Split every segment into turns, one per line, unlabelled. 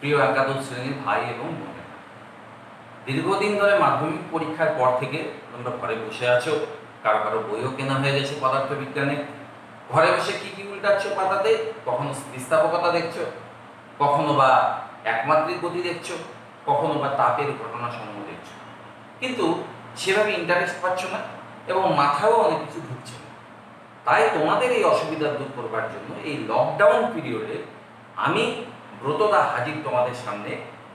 প্রিয় একাদশ শ্রেণীর ভাই এবং বোনেরা, দীর্ঘদিন ধরে মাধ্যমিক পরীক্ষার পর থেকে তোমরা ঘরে বসে আছো। কারো কারো বইও কেনা হয়ে গেছে পদার্থবিজ্ঞানে। ঘরে বসে কি কি উল্টাচ্ছ পাতাতে, কখনো স্থিতিস্থাপকতা দেখছো, কখনো বা একমাত্রিক গতি দেখছো, কখনো বা তাপের ঘটনা সমূহ দেখছো, কিন্তু সেভাবে ইন্টারেস্ট পাচ্ছ না এবং মাথায়ও অনেক কিছু ঢুকছে না। তাই তোমাদের এই অসুবিধা দূর করবার জন্য এই লকডাউন পিরিয়ডে আমি ব্রতদা হাজির তোমাদের সামনে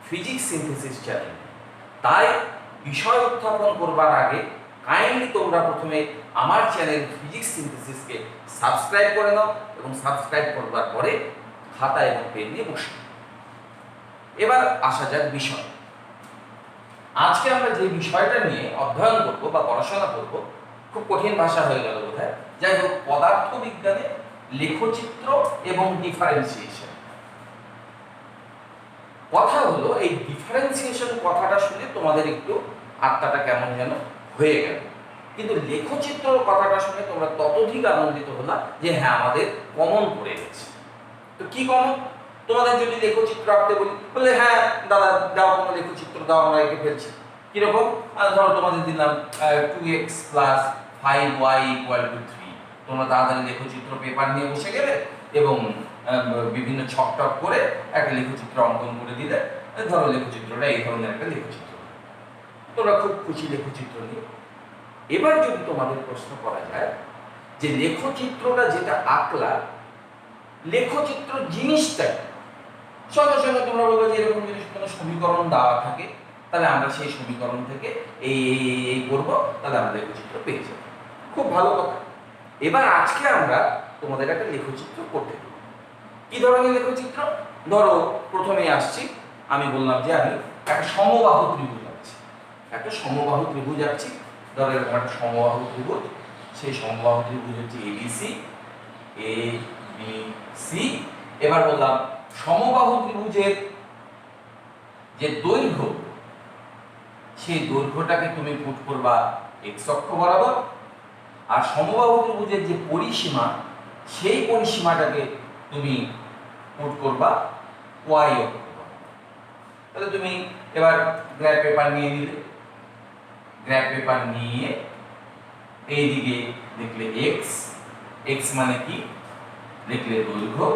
ফিজিক্স সিনথেসিস চ্যানেল। তাই বিষয় উত্থাপন করবার আগে কাইন্ডলি তোমরা প্রথমে আমার চ্যানেল ফিজিক্স সিনথেসিসকে সাবস্ক্রাইব করে নাও এবং সাবস্ক্রাইব করবার পরে খাতা এবং পেন নিয়ে বসে। এবার আসা যাক বিষয়। আজকে আমরা যে বিষয়টা নিয়ে অধ্যয়ন করব বা পড়াশোনা করব, খুব কঠিন ভাষা হয়ে গেল বোধহয়, যাই হোক, পদার্থবিজ্ঞানে লেখচিত্র এবং ডিফারেন্সিয়েশন। কথা হলো, এই ডিফারেন্সিয়েশন কথাটা শুনে তোমাদের একটু আত্মাটা কেমন যেন হয়ে গেল, কিন্তু লেখচিত্র কথাটা শুনে তোমরা ততোধিক আনন্দিত হলা যে হ্যাঁ, আমাদের কমন পড়ে গেছে। তো কি কমন? তোমাদের যদি লেখচিত্র আঁকতে বলি, বলে হ্যাঁ দাদা দাও, কোনো লেখচিত্র দাও, আমরা এঁকে ফেলছি। কিরকম? ধরো তোমাদের দিলাম 2x + 5y = 3। তোমরা তাড়াতাড়ি লেখচিত্র পেপার নিয়ে বসে গেলে এবং বিভিন্ন ছক টক করে একটা লেখচিত্র অঙ্কন করে দিলে। ধরো লেখচিত্রটা এই ধরনের একটা লেখচিত্র, তোমরা খুব খুশি লেখচিত্র নিয়ে। এবার যদি তোমাদের প্রশ্ন করা যায় যে লেখচিত্রটা যেটা আঁকলা, লেখচিত্র জিনিসটা সঙ্গে সঙ্গে তোমরা বলবে যে এরকম যদি কোনো সমীকরণ দেওয়া থাকে তাহলে আমরা সেই সমীকরণ থেকে এই করবো, তাহলে আমরা লেখচিত্র পেয়ে যাবো। খুব ভালো কথা। এবার আজকে আমরা তোমাদের একটা লেখচিত্র করতে দেব। কি ধরনের লেখচিত্র? ধরো প্রথমে আসছি, আমি বললাম যে আমি একটা সমবাহু ত্রিভুজ আঁকছি। একটা সমবাহু ত্রিভুজ আঁকছি। ধরো এরকম একটা সমবাহু ত্রিভুজ। সেই সমবাহু ত্রিভুজ হচ্ছে ABC। এবার বললাম সমবাহু ত্রিভুজের যে দৈর্ঘ্য, সেই দৈর্ঘ্যটাকে তুমি পুট করবা x অক্ষ বরাবর, আর সমবাহু ত্রিভুজের যে পরিসীমা, সেই পরিসীমাটাকে তুমি পুট করবা y অক্ষ বরাবর। তাহলে তুমি এবার গ্রাফ পেপার নিয়ে নিলে, গ্রাফ পেপার নিয়ে এইদিকে লিখলে x মানে কি, লিখলে দৈর্ঘ্য,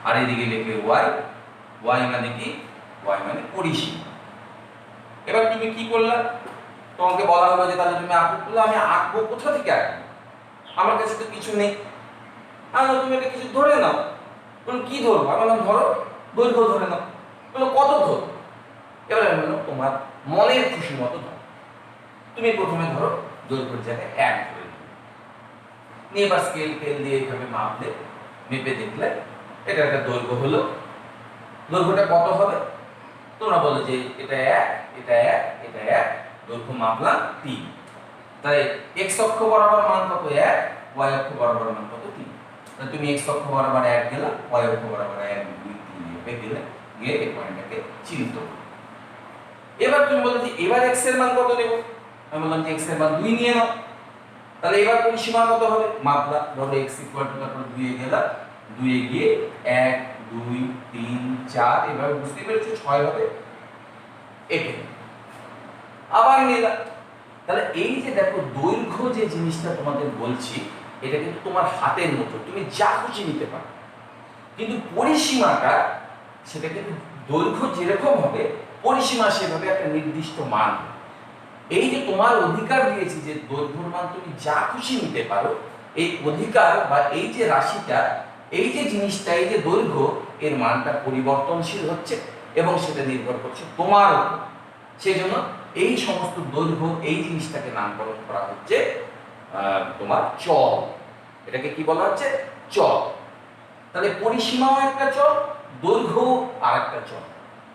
আর এইদিকে লিখলে y মানে কি, y মানে পরিসীমা। এবার তুমি কি করলা? তোমাকে বলা হলো যে তাহলে তুমি আঁকো। বললে আমি আঁকবো কোথা থেকে আঁকবো, আমার কাছে তো কিছু নেই। তুমি একটা কিছু ধরে নাও। বললো কি ধরবো? আমি বললাম ধরো দৈর্ঘ্য ধরে নাও। বললো কত ধরো? এবার আমি বললাম তোমার মনের খুশি মতো ধরো। তুমি প্রথমে ধরো দৈর্ঘ্যের জায়গায় 1 ধরে নিয়ে এবার স্কেল দিয়ে এইভাবে মাপলে, মেপে দেখলে এটা একটা দৈর্ঘ্য হলো। দৈর্ঘ্যটা কত হবে? তোমরা বলো যে এটা 1, এটা 1, এটা 1, দৈর্ঘ্য মাপলাম 3। তাই x অক্ষ বরাবর মান কত? 1, y অক্ষ বরাবর মান কত? 3। তাহলে তুমি x অক্ষ বরাবর 1 গেলা, y অক্ষ বরাবর 1, 2, 3 এভাবে গেলে, গিয়ে এই পয়েন্টটাকে চিহ্নিত করো। এবার তুমি বলো যে এবার x এর মান কত নেব? আমি বললাম যে x এর মান 2 নিয়ে নাও। তাহলে এবার পরিসীমা কত হবে? মাপলা, ধরো x তারপর 2 এ গেলা, 2 এ গিয়ে 1, 2, 3, 4 এভাবে বুঝতে পেরেছো 6 হবে। এটা আবার নিলাম। তাহলে এই যে দেখো দৈর্ঘ্য যে জিনিসটা তোমাদের বলছি, এটা কিন্তু তোমার হাতের মতো, তুমি যা খুশি নিতে পারো। কিন্তু পরিসীমাটা, সেটা কিন্তু দৈর্ঘ্য যেরকম হবে পরিসীমা সেভাবে একটা নির্দিষ্ট মান। এই যে তোমার অধিকার দিয়েছি যে দৈর্ঘ্যের মান তুমি যা খুশি নিতে পারো, এই অধিকার বা এই যে রাশিটা, এই যে জিনিসটা, এই যে দৈর্ঘ্য, এর মানটা পরিবর্তনশীল হচ্ছে এবং সেটা নির্ভর করছে তোমার উপর। সেই জন্য এই সমস্ত দৈর্ঘ্য, এই জিনিসটাকে নামকরণ করা হচ্ছে তোমার চল। এটাকে কি বলা হচ্ছে? চল। তাহলে পরিসীমাও একটা চল, দৈর্ঘ্য আর একটা চল,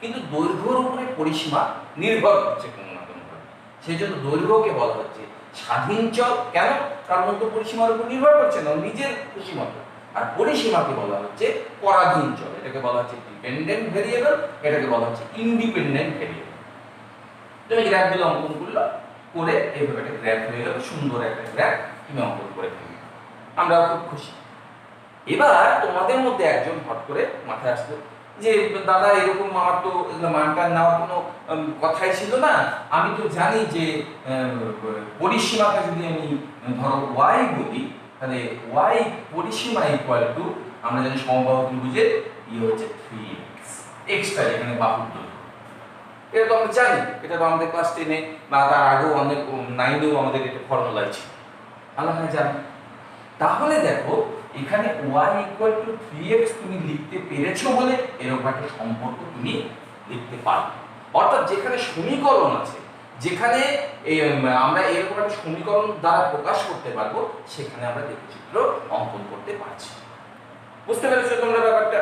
কিন্তু দৈর্ঘ্যের উপরে পরিসীমা নির্ভর করছে কোনো না কোনো ভাবে। সেই জন্য দৈর্ঘ্যকে বলা হচ্ছে স্বাধীন চল। কেন? কারণ তো পরিসীমার উপর নির্ভর করছে না, নিজের খুশি মতো। আর পরিসীমাকে বলা হচ্ছে পরাধীন চল। এটাকে বলা হচ্ছে ডিপেন্ডেন্ট ভেরিয়েবল, এটাকে বলা হচ্ছে ইন্ডিপেন্ডেন্ট ভেরিয়েবল। তুমি গ্রাফগুলো অঙ্কন করলো, করে এইভাবে একটা গ্রাফ হয়ে গেল, সুন্দর একটা গ্রাফ তুমি অঙ্কন করে ফেললে, আমরাও খুব খুশি। এবার তোমাদের মধ্যে একজন হট করে মাথায় আসলো, যে দাদা এরকম আমার তো মানটা নেওয়ার কোনো কথাই ছিল না, আমি তো জানি যে পরিসীমাটা যদি আমি ধরো ওয়াই বলি, তাহলে ওয়াই পরিসীমা ইকুয়াল টু আমরা জানি সমবাহু ত্রিভুজের হচ্ছে 3x, এক্সটা এখানে বাহুর দৈর্ঘ্য। এটা তো আমরা জানি, এটা তো আমাদের ক্লাস 10-এ বা তার আগেও অনেক 9-এও আমাদের এটা ফর্মুলাই ছিল, আল্লাহ জানি। তাহলে দেখো এখানে y ইকুয়াল টু 3x তুমি লিখতে পেরেছো বলে এরকম একটা সম্পর্ক তুমি লিখতে পারো। অর্থাৎ যেখানে সমীকরণ আছে, যেখানে আমরা এরকম একটা সমীকরণ দ্বারা প্রকাশ করতে পারবো, সেখানে আমরা লেখচিত্র অঙ্কন করতে পারছি। বুঝতে পেরেছো তোমরা ব্যাপারটা?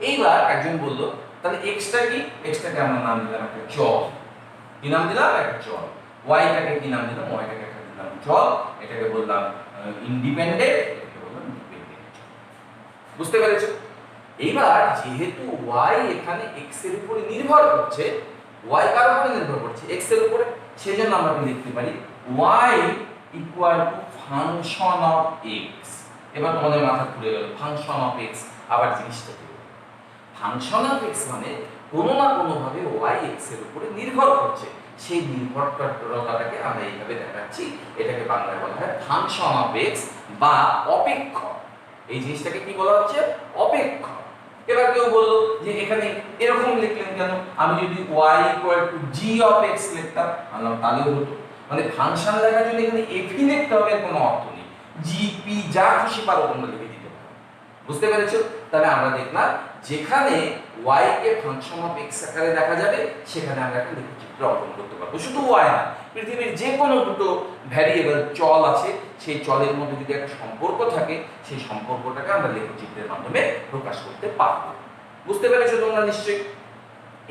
এইবার একজন বলল তাহলে এক্সটা কি? এক্সটাকে আমরা নাম দিলাম একটা চল। কি নাম দিলাম? একটা চল। ওয়াইটাকে কি নাম দিলাম? ওয়াইটাকে একটা দিলাম চল। এটাকে বললাম ইন্ডিপেন্ডেন্ট, এটাকে বললাম ডিপেন্ডেন্ট। বুঝতে পেরেছো? এইবার যেহেতু ওয়াই এখানে এক্স এর উপরে নির্ভর করছে, ওয়াই কার উপরে নির্ভর করছে? এক্স এর উপরে, সেজন্য আমরা লিখতে পারি y equal to function of x. এবার তোমাদের মাথা ঘুরে গেল ফাংশন অফ এক্স, আবার জিনিসটা কি? ফাংশন অফ এক্স মানে কোনো না কোনো ভাবে ওয়াই এক্স এর উপরে নির্ভর করছে, সেই নির্ভরতাটাকে আমরা এইভাবে দেখাচ্ছি, এটাকে বাংলায় বলা হয় ফাংশন অফ এক্স বা অপেক্ষক। এই জিনিসটাকে কি বলা হচ্ছে? অপেক্ষক। এবার কেউ বললো যে এখানে এরকম লিখলেন কেন? আমি যদি y equal to g of x লিখতাম তাহলেও হতো। মানে ফাংশন লেখার জন্য এখানে f ই লিখতে হবে কোনো অর্থ নেই, g p যা খুশি পারো তোমরা লিখে দিতে পারো। বুঝতে পেরেছো? তাহলে আমরা দেখলাম যেখানে y K function of x আকারে দেখা যাবে, সেখানে আমরা একটা লেখচিত্র অঙ্কন করতে পারবো। শুধু y না, পৃথিবীর যে কোনো দুটো ভ্যারিয়েবল চল আছে, সেই চলের মধ্যে যদি একটা সম্পর্ক থাকে, সেই সম্পর্কটাকে আমরা লেখচিত্রের মাধ্যমে প্রকাশ করতে পারবো। বুঝতে পেরেছো তোমরা নিশ্চয়ই?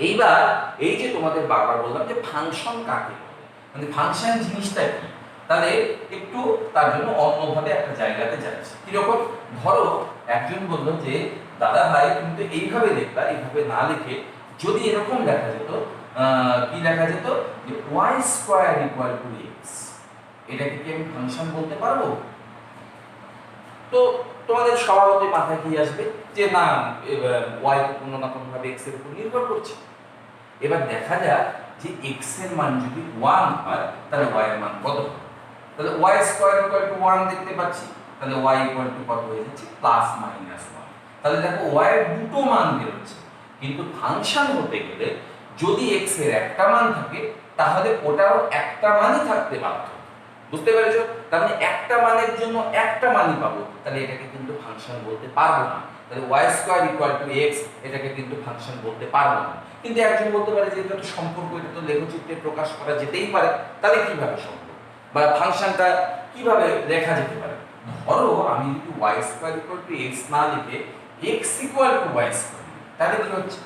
এইবার এই যে তোমাদের বারবার বললাম যে ফাংশন কাকে বলে, মানে ফাংশন জিনিসটা কি, তাহলে একটু তার জন্য অন্যভাবে একটা জায়গাতে যাচ্ছে। কিরকম? ধরো একজন বললো যে দাদা ভাই তুমি তো এইভাবে লিখবা, এইভাবে না লিখে যদি এরকম লেখা যেত, কি লেখা যেত যে y square equal to x, এটাকে কি আমি ফাংশন বলতে পারবো? তো তোমাদের স্বভাবতই মাথায় কি আসবে যে না, y কোনো না কোনো ভাবে x এর উপর নির্ভর করছে। এবার দেখা যাক যে x এর মান যদি 1 হয় তাহলে y এর মান কত হবে? তাহলে y স্কয়ার ইকুয়াল টু 1 দেখতে পাচ্ছি, তাহলে y ইকুয়াল টু কত হয়ে যাচ্ছে? Plus minus 1। তাহলে দেখো y এর দুটো মান বের হচ্ছে, কিন্তু ফাংশন হতে গেলে যদি x এর একটা মান থাকে তাহলে ওটারও একটা মানই থাকতে বাধ্য। বুঝতে পেরেছো? তার মানে একটা মানের জন্য একটা মানই পাবো, তাহলে এটাকে কিন্তু ফাংশন বলতে পারবো না। তাহলে y square equal to x, এটাকে কিন্তু ফাংশন বলতে পারবো না। কিন্তু একজন বলতে পারে যে এটা তো সম্পর্ক, এটা তো লেখচিত্রে প্রকাশ করা যেতেই পারে, তাহলে কিভাবে সম্ভব বা ফাংশনটা কিভাবে লেখা যেতে পারে? ধরো আমি যদি y square equal to x না লিখে x equal to y square, তাহলে কি হচ্ছে?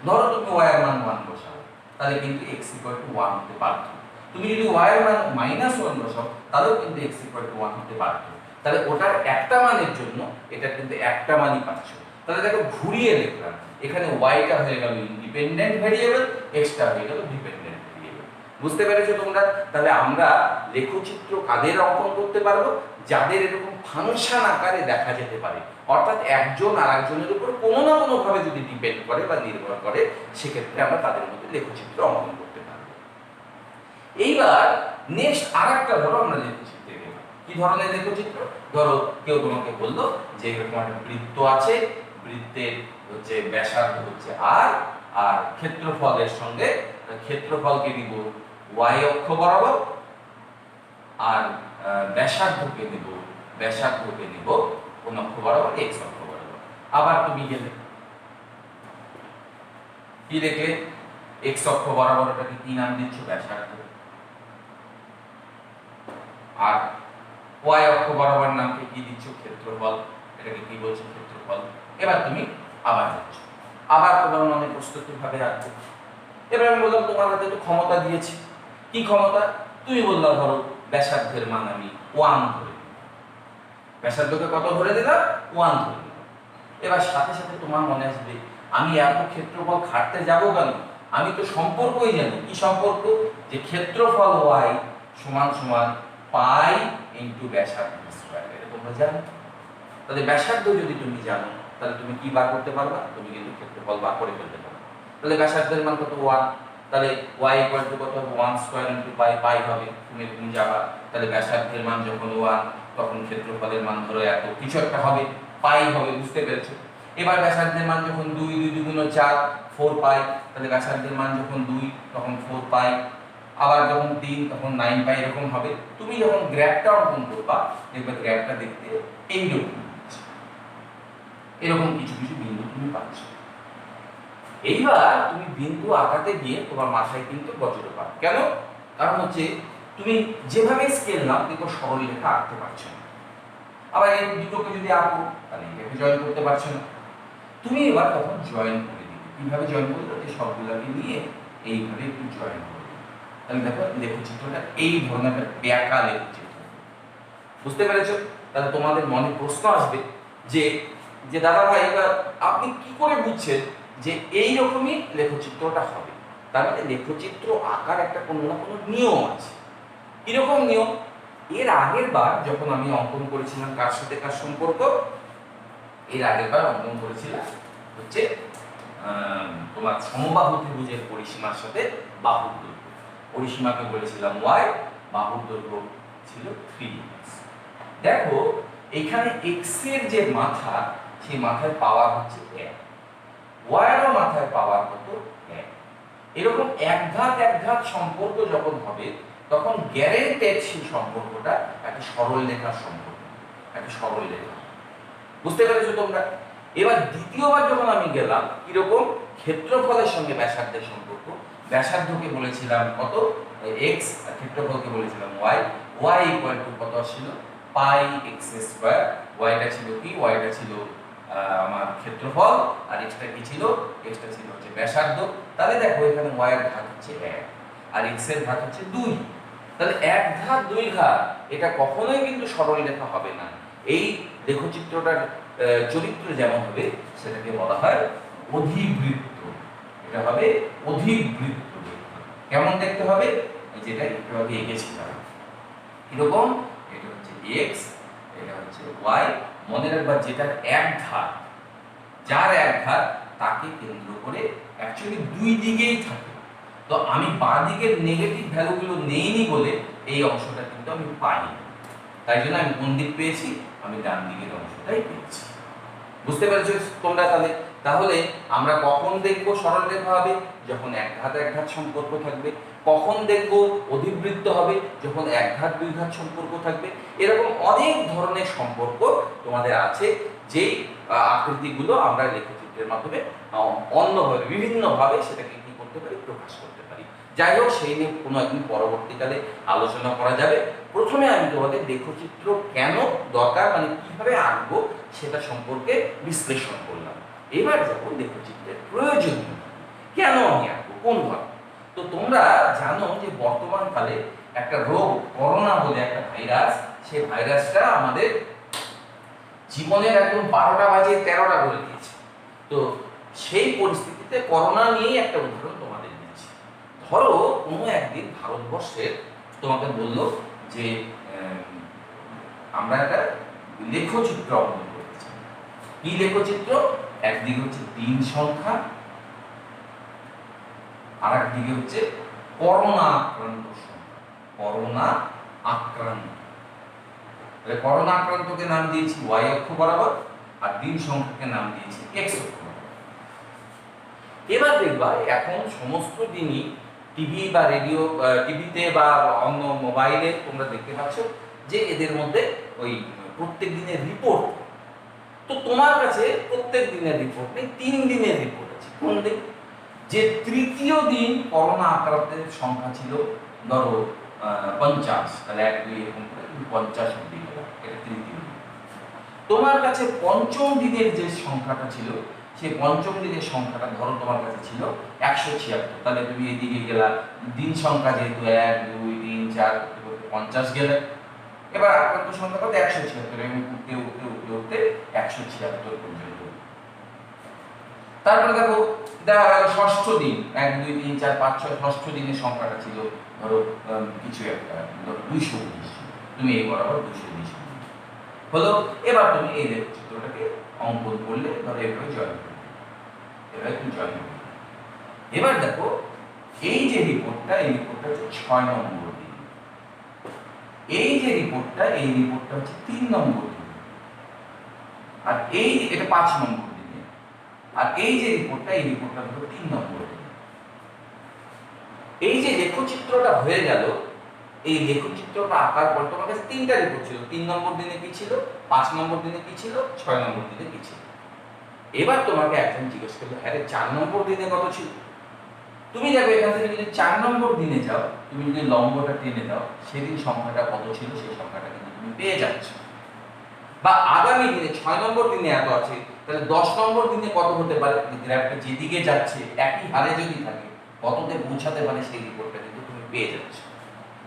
ধরো তুমি y এর মান 1 বসাও, তাহলে কিন্তু x ইকুয়াল টু 1 হতে বাধ্য। তুমি যদি y এর মান -1 বসাও, তাহলেও কিন্তু x ইকুয়াল টু 1 হতে বাধ্য। তাহলে ওটার একটা মানের জন্য এটা কিন্তু একটা মানই পাচ্ছ। তাহলে দেখো ঘুরিয়ে লিখলাম, এখানে y টা হয়ে গেল ইন্ডিপেন্ডেন্ট ভেরিয়েবল, x টা হয়ে গেল ডিপেন্ডেন্ট ভেরিয়েবল। বুঝতে পেরেছো তোমরা? তাহলে আমরা লেখচিত্র কাদের অঙ্কন করতে পারবো? যাদের এরকম ফাংশন আকারে দেখা যেতে পারে, অর্থাৎ একজন আরেকজনের উপর কোনো না কোনো ভাবে যদি ডিপেন্ড করে বা নির্ভর করে, সেক্ষেত্রে আমরা তাদের মধ্যে লেখচিত্র অঙ্কন করতে পারবো। এইবার নেক্সট আরেকটা ধরো আমরা লেখচিত্রে গেলাম। কি ধরনের লেখচিত্র? ধরো কেউ তোমাকে বললো যে এরকম একটা বৃত্ত আছে, বৃত্তের হচ্ছে ব্যাসার্ধ হচ্ছে r, আর ক্ষেত্রফলের সঙ্গে ক্ষেত্রফলকে দিব y অক্ষ বরাবর, আর ব্যাসার্ধকে নিব কোন অক্ষ বরাবর? x অক্ষ বরাবর। আবার তুমি গেলে কি দেখলে? x অক্ষ বরাবর ওটাকে কি নাম দিচ্ছ? ব্যাসার্ধ। আর y অক্ষ বরাবর নামকে কি দিচ্ছ? ক্ষেত্রফল। এটাকে কি বলছো? ক্ষেত্রফল। এবার তুমি আবার যাচ্ছ, আবার তোমার মনে প্রস্তুতি ভাবে রাখবে। এবার আমি বললাম তোমার হাতে তো ক্ষমতা দিয়েছি। কি ক্ষমতা? তুমি বললা ধরো ব্যাসার্ধের মান আমি 1 ধরে দিলাম। ব্যাসার্ধকে কত ধরে দিলাম? 1 ধরে দিলাম। এবার সাথে সাথে তোমার মনে আসবে আমি এত ক্ষেত্রফল খাটতে যাব কেন? আমি তো সম্পর্কই জানি। কি সম্পর্ক? যে ক্ষেত্রফল y সমান সমান পাই ইনটু ব্যাসার্ধ স্কয়ার। এটা তোমরা জানো। তাহলে ব্যাসার্ধ যদি তুমি জানো, তাহলে তুমি কি বার করতে পারবা? তুমি কিন্তু ক্ষেত্রফল বার করে ফেলতে পারবে। তাহলে ব্যাসার্ধের মান কত 1, তাহলে y কত হবে 1 স্কয়ার ইনটু পাই, পাই হবে, তুমি যাবা, তাহলে ব্যাসার্ধের মান যখন 1 তখন ক্ষেত্রফলের মান ধরো এত কিছু একটা হবে, পাই হবে, বুঝতে পেরেছো? এবার ব্যাসার্ধের মান যখন 2, 2 দুগুণ 4, 4 পাই, তাহলে ব্যাসার্ধের মান যখন 2 তখন 4 পাই, আবার যখন 3 তখন 9 পাই, এরকম হবে। তুমি যখন গ্রাফটা অঙ্কন করবা দেখবে গ্রাফটা দেখতে এইরকম, এরকম কিছু কিছু বিন্দু তুমি পাচ্ছ। এইবার তুমি বিন্দু আঁকাতে গিয়ে তোমার মাথায় কিন্তু বজ্রপাত। কেন? কারণ হচ্ছে তুমি যেভাবে স্কেল নাও দেখো সরল রেখা আঁকতে পারছো না। আবার এই দুটোকে যদি আঁকো তাহলে এটাকে জয়েন করতে পারছো না। তুমি এবার তখন জয়েন করে দিবে। কিভাবে জয়েন করবে? এই সবগুলোকে নিয়ে এইভাবে একটু জয়েন করবে। তাহলে দেখো লেখচিত্রটা এই ধরনের একটা ব্যাকা লেখচিত্র। বুঝতে পেরেছো? তাহলে তোমাদের মনে প্রশ্ন আসবে যে যে দাদা ভাই এবার আপনি কি করে বুঝছেন যে এই রকমই লেখচিত্রটা হবে? তার মানে লেখচিত্র আঁকার একটা কোনো না কোনো নিয়ম আছে। কিরকম নিয়ম? এর আগের বার যখন আমি অঙ্কন করেছিলাম কার সাথে কার সম্পর্ক, এর আগের বার অঙ্কন করেছিলাম হচ্ছে তোমার সমবাহু ত্রিভুজের পরিসীমার সাথে বাহুর দৈর্ঘ্য। পরিসীমাকে বলেছিলাম y, বাহুর দৈর্ঘ্য ছিল 3x। দেখো এখানে x এর যে মাথা, সেই মাথায় পাওয়ার হচ্ছে 1, y এর মাথায় পাওয়ার কত 1। এরকম এক ঘাত সম্পর্ক যখন হবে তখন গ্যারেন্টেড সেই সম্পর্কটা একটা সরল রেখার সম্পর্ক, একটা সরল রেখা। বুঝতে পেরেছো তোমরা? এবার দ্বিতীয়বার যখন আমি গেলাম কিরকম ক্ষেত্রফলের সঙ্গে ব্যাসার্ধের সম্পর্ক, ব্যাসার্ধকে বলেছিলাম কত x, ক্ষেত্রফলকে বলেছিলাম y, y ইকুয়াল টু কত ছিল পাই x স্কয়ার। yটা ছিল কি? yটা ছিল আমার ক্ষেত্রফল, আর xটা কি ছিল? xটা ছিল হচ্ছে ব্যাসার্ধ। তাহলে দেখো এখানে y এর ঘাত হচ্ছে 1 আর x এর ঘাত হচ্ছে 2। তাহলে এক ঘাত 2 ঘাত এটা কখনোই কিন্তু সরল রেখা হবে না। এই লেখচিত্রটার চরিত্র যেমন হবে সেটাকে বলা হয় অধিবৃত্ত। এটা হবে অধিবৃত্ত। কেমন দেখতে হবে? যেটা একটু আগে এঁকেছিলাম কিরকম, এটা হচ্ছে x, এটা হচ্ছে y। মনে রাখবা যেটার এক ঘাত, যার এক ঘাত তাকে কেন্দ্র করে অ্যাকচুয়ালি দুই দিকেই থাকে। তো আমি বাঁ দিকের নেগেটিভ ভ্যালুগুলো নেইনি বলে এই অংশটা কিন্তু আমি পাইনি। তাই জন্য আমি কোন দিক পেয়েছি? আমি ডান দিকের অংশটাই পেয়েছি। বুঝতে পেরেছো তোমরা? তাহলে আমরা কখন দেখবো সরল রেখা হবে? যখন এক ঘাত সম্পর্ক থাকবে। কখন দেখবো অধিবৃত্ত হবে? যখন এক ঘাত 2 ঘাত সম্পর্ক থাকবে। এরকম অনেক ধরনের সম্পর্ক তোমাদের আছে, যেই আকৃতিগুলো আমরা লেখচিত্রের মাধ্যমে অন্যভাবে বিভিন্নভাবে সেটাকে কি করতে পারি? প্রকাশ করতে পারি। যাই হোক, সেই নিয়ে কোনো একদিন পরবর্তীকালে আলোচনা করা যাবে। প্রথমে আমি তোমাদের লেখচিত্র কেন দরকার, মানে কিভাবে আঁকবো সেটা সম্পর্কে বিশ্লেষণ করলাম। এবার যাবো লেখচিত্রের প্রয়োজনীয়, কেন আমি আঁকবো, কোন ভাবে। তো তোমরা জানো যে বর্তমান কালে একটা রোগ করোনা বলে একটা ভাইরাস, সেই ভাইরাসটা আমাদের জীবনের একদম 12টা বাজে 13টা করে দিয়েছে। তো সেই পরিস্থিতিতে করোনা নিয়েই একটা উদাহরণ তোমাদের দিচ্ছি। ধরো কোনো একদিন ভারতবর্ষের তোমাকে বললো যে আমরা একটা লেখচিত্র অঙ্কন করতে চাই। কি লেখচিত্র? একদিকে হচ্ছে দিন সংখ্যা, আর একদিকে হচ্ছে করোনা আক্রান্ত সংখ্যা। করোনা আক্রান্ত, করোনা আক্রান্তকে নাম দিয়েছি y অক্ষ বরাবর, আর দিন সংখ্যাকে নাম দিয়েছি x অক্ষ বরাবর। এবার দেখবা এখন সমস্ত দিনই টিভি বা রেডিও, টিভিতে বা অন্য মোবাইলে তোমরা দেখতে পাচ্ছ যে এদের মধ্যে ওই প্রত্যেক দিনের রিপোর্ট। তো তোমার কাছে প্রত্যেক দিনের রিপোর্ট নেই, 3 দিনের রিপোর্ট আছে। কোন দিন? যে তৃতীয় দিন করোনা আক্রান্তের সংখ্যা ছিল ধরো 50, তাহলে 1 2 এরকম করে 50 অবধি গেল, এটা তৃতীয় দিন। তোমার কাছে পঞ্চম দিনের যে সংখ্যাটা ছিল, সেই পঞ্চম দিনের সংখ্যাটা ধরো তোমার কাছে ছিল 176, তাহলে তুমি এদিকে গেলা, দিন সংখ্যা যেহেতু 1 2 3 4 50 গেলে, এবার আক্রান্ত সংখ্যা কত? 176, এবং উঠতে উঠতে উঠতে উঠতে 176 পর্যন্ত। তারপরে দেখো দেখা গেল ষষ্ঠ দিন, 1 2 3 4 5 6, ষষ্ঠ দিনের সংখ্যাটা ছিল ধরো কিছু একটা, ধরো 219, তুমি এই বরাবর 219 হলো। এবার তুমি এই লেখচিত্রটাকে অঙ্কন করলে ধরো এভাবে জয়েন করবে, এভাবে তুমি জয়েন করবে। এবার দেখো এই যে রিপোর্টটা, এই রিপোর্টটা হচ্ছে 6 নম্বর দিন, এই যে রিপোর্টটা, এই রিপোর্টটা হচ্ছে 3 নম্বর দিন, আর এই এটা 5 নম্বর দিনে, আর এই যে রিপোর্টটা, এই রিপোর্টটা হলো 3 নম্বর দিনে। এই যে লেখচিত্রটা হয়ে গেল, এই লেখচিত্রটা আঁকার পর তোমার কাছে 3টা রিপোর্ট ছিল। 3 নম্বর দিনে কি ছিল, 5 নম্বর দিনে কি ছিল, 6 নম্বর দিনে কি ছিল। এবার তোমাকে একজন জিজ্ঞেস করলো, হ্যাঁ রে 4 নম্বর দিনে কত ছিল? তুমি দেখো এখান থেকে যদি 4 নম্বর দিনে যাও, তুমি যদি লম্বটা টেনে দাও, সেদিন সংখ্যাটা কত ছিল সেই সংখ্যাটা কিন্তু তুমি পেয়ে যাচ্ছ। বা আগামী দিনে 6 নম্বর দিনে এত আছে, তাহলে 10 নম্বর দিনে কত হতে পারে? গ্রাফটা যেদিকে যাচ্ছে একই হারে যদি থাকে, কততে পৌঁছাতে পারে সেই রিপোর্টটা কিন্তু তুমি পেয়ে যাচ্ছ।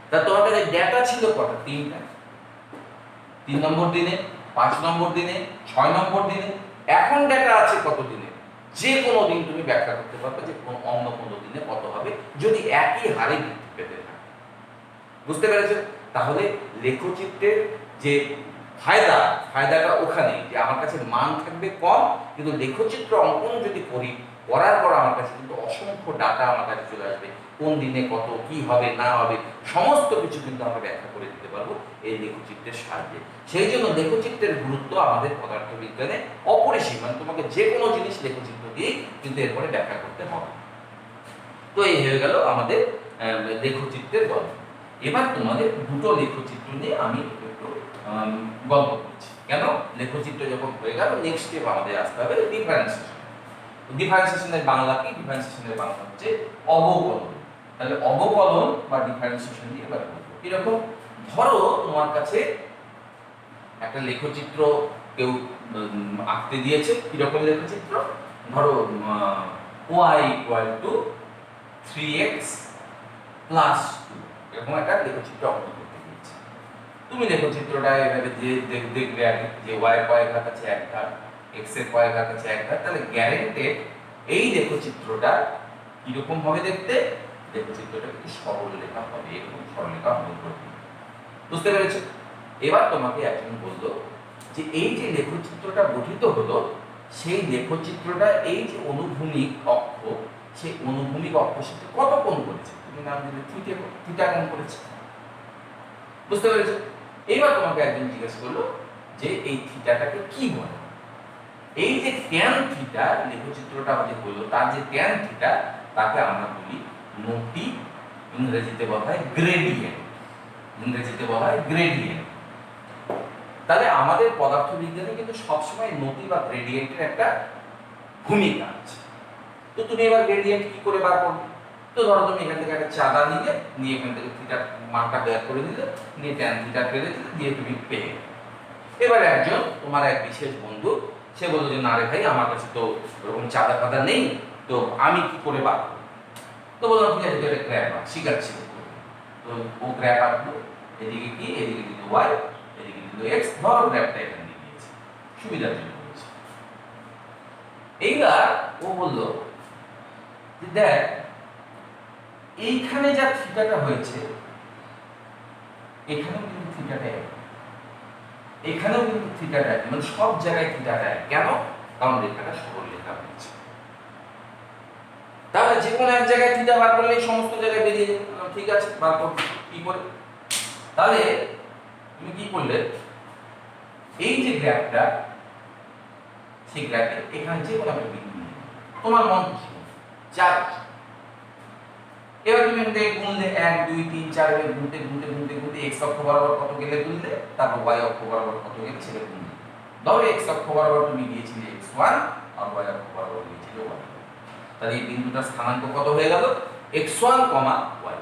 তা তোমার কাছে ডেটা ছিল কটা? 3টা। 3 নম্বর দিনে, 5 নম্বর দিনে, 6 নম্বর দিনে। এখন ডেটা আছে কত দিনে? যে কোনো দিন তুমি ব্যাখ্যা করতে পারবে যে অন্য কোনো দিনে কত হবে, যদি একই হারে বৃদ্ধি পেতে থাকে। বুঝতে পেরেছো? তাহলে লেখচিত্রের যে ফায়দাটা ওখানে, যে আমার কাছে মান থাকবে কম, কিন্তু লেখচিত্র অঙ্কন যদি করি, করার পর আমার কাছে কিন্তু অসংখ্য ডাটা আমার কাছে চলে আসবে, কোন দিনে কত কি হবে না হবে সমস্ত কিছু কিন্তু আমরা ব্যাখ্যা করে দিতে পারবো এই লেখচিত্রের সাহায্যে। সেই জন্য লেখচিত্রের গুরুত্ব আমাদের পদার্থবিজ্ঞানে অপরিসীম। মানে তোমাকে যে কোনো জিনিস লেখচিত্র দিয়ে কিন্তু এরপরে ব্যাখ্যা করতে হবে। তো এই হয়ে গেল আমাদের লেখচিত্রের গল্প। এবার তোমাদের দুটো লেখচিত্র নিয়ে আমি একটু গল্প করছি। কেন? লেখচিত্র যখন হয়ে গেল, নেক্সট স্টেপ আমাদের আসতে হবে ডিফারেন্সিয়েশন। ডিফারেন্সিয়েশনের বাংলা কি? ডিফারেন্সিয়েশনের বাংলা হচ্ছে অবকলন। তাহলে অবকলন বা ডিফারেন্সিয়েশন দিয়ে এবার বলবো এরকম। ধরো তোমার কাছে একটা লেখচিত্র কেউ আঁকতে দিয়েছে। কিরকম লেখচিত্র? ধরো y = 3x + 2, এরকম একটা লেখচিত্র অঙ্কন করতে দিয়েছে। তুমি লেখচিত্রটা এভাবে দেখবে আগে যে y এর কয় ঘাত আছে 1 ঘাত, x এর কয় ঘাত আছে 1 ঘাত। তাহলে গ্যারেন্টেড এই লেখচিত্রটা কিরকম হবে দেখতে? লেখচিত্রটা কিন্তু সরলরেখা হবে, এরকম সরলরেখা অঙ্কন করবে। বুঝতে পেরেছো? এবার তোমাকে একজন বললো যে এই যে লেখচিত্রটা গঠিত হলো, সেই লেখচিত্রটা এই যে অনুভূমিক অক্ষ, সেই অনুভূমিক অক্ষের সাথে কত কোণ করেছে? তুমি নাম দিলে থিটা কোণ করেছে। বুঝতে পেরেছো? এইবার তোমাকে একজন জিজ্ঞেস করলো যে এই থিটাটাকে কি বলে? এই যে ট্যান থিটা লেখচিত্রটা যে হলো, তার যে ট্যান থিটা, তাকে আমরা বলি নতি, ইংরেজিতে বলা হয় গ্রেডিয়েন্ট। ইংরেজিতে বলা হয় গ্রেডিয়েন্ট। তাহলে আমাদের পদার্থবিজ্ঞানে কিন্তু সবসময় নতি বা গ্রেডিয়েন্টের একটা ভূমিকা আছে। তো তুমি এবার গ্রেডিয়েন্ট কি করে বার করবে? তো ধরো তুমি এখান থেকে একটা চাঁদা নিয়ে এখান থেকে থিটার মানটা বের করে দিলে, নিয়ে ট্যান থিটা ফেলে দিলে, দিয়ে তুমি পেয়ে। এবার একজন তোমার এক বিশেষ বন্ধু, সে বললো যে না রে ভাই, আমার কাছে তো ওরকম চাঁদা ফাদা নেই, তো আমি কি করে বার করবো? তো বললাম ঠিক আছে, একটা গ্র্যাফ আঁক, শিখাচ্ছি। তো ও গ্র্যাফ আঁকলো, এদিকে কি, এদিকে দিল y, এদিকে দিল x। ধরো গ্র্যাফটা এখানে দিয়ে দিয়েছে, সুবিধার জন্য বলছি। এইবার ও বললো যে দেখ, এইখানে যা থিটাটা হয়েছে, এখানেও কিন্তু থিটাটা এক, এখানেও কিন্তু থিটাটা এক, মানে সব জায়গায় থিটাটা এক। কেন? কারণ রেখাটা সরল রেখা হয়েছে। তাহলে যে কোনো এক জায়গায় থিটা বার করলে সমস্ত জায়গায় বেরিয়ে যাবে। ঠিক আছে, বার করব কি করে? তাহলে তুমি কি করলে, এই যে গ্রাফটা, সেই গ্রাফে এখানে যে কোনো একটা বিন্দু তোমার মন খুশি চার, এবার তুমি এখান থেকে গুনলে 1 2 3 4 এভাবে গুনতে গুনতে গুনতে গুনতে x অক্ষ বরাবর কত গেলে গুনলে, তারপর y অক্ষ বরাবর কত গেলে সেটা গুনলে। ধরো x অক্ষ বরাবর তুমি গিয়েছিলে x1 আর y অক্ষ বরাবর গিয়েছিলে y। তাহলে এই বিন্দুটার স্থানাঙ্ক কত হয়ে গেল? x1, y।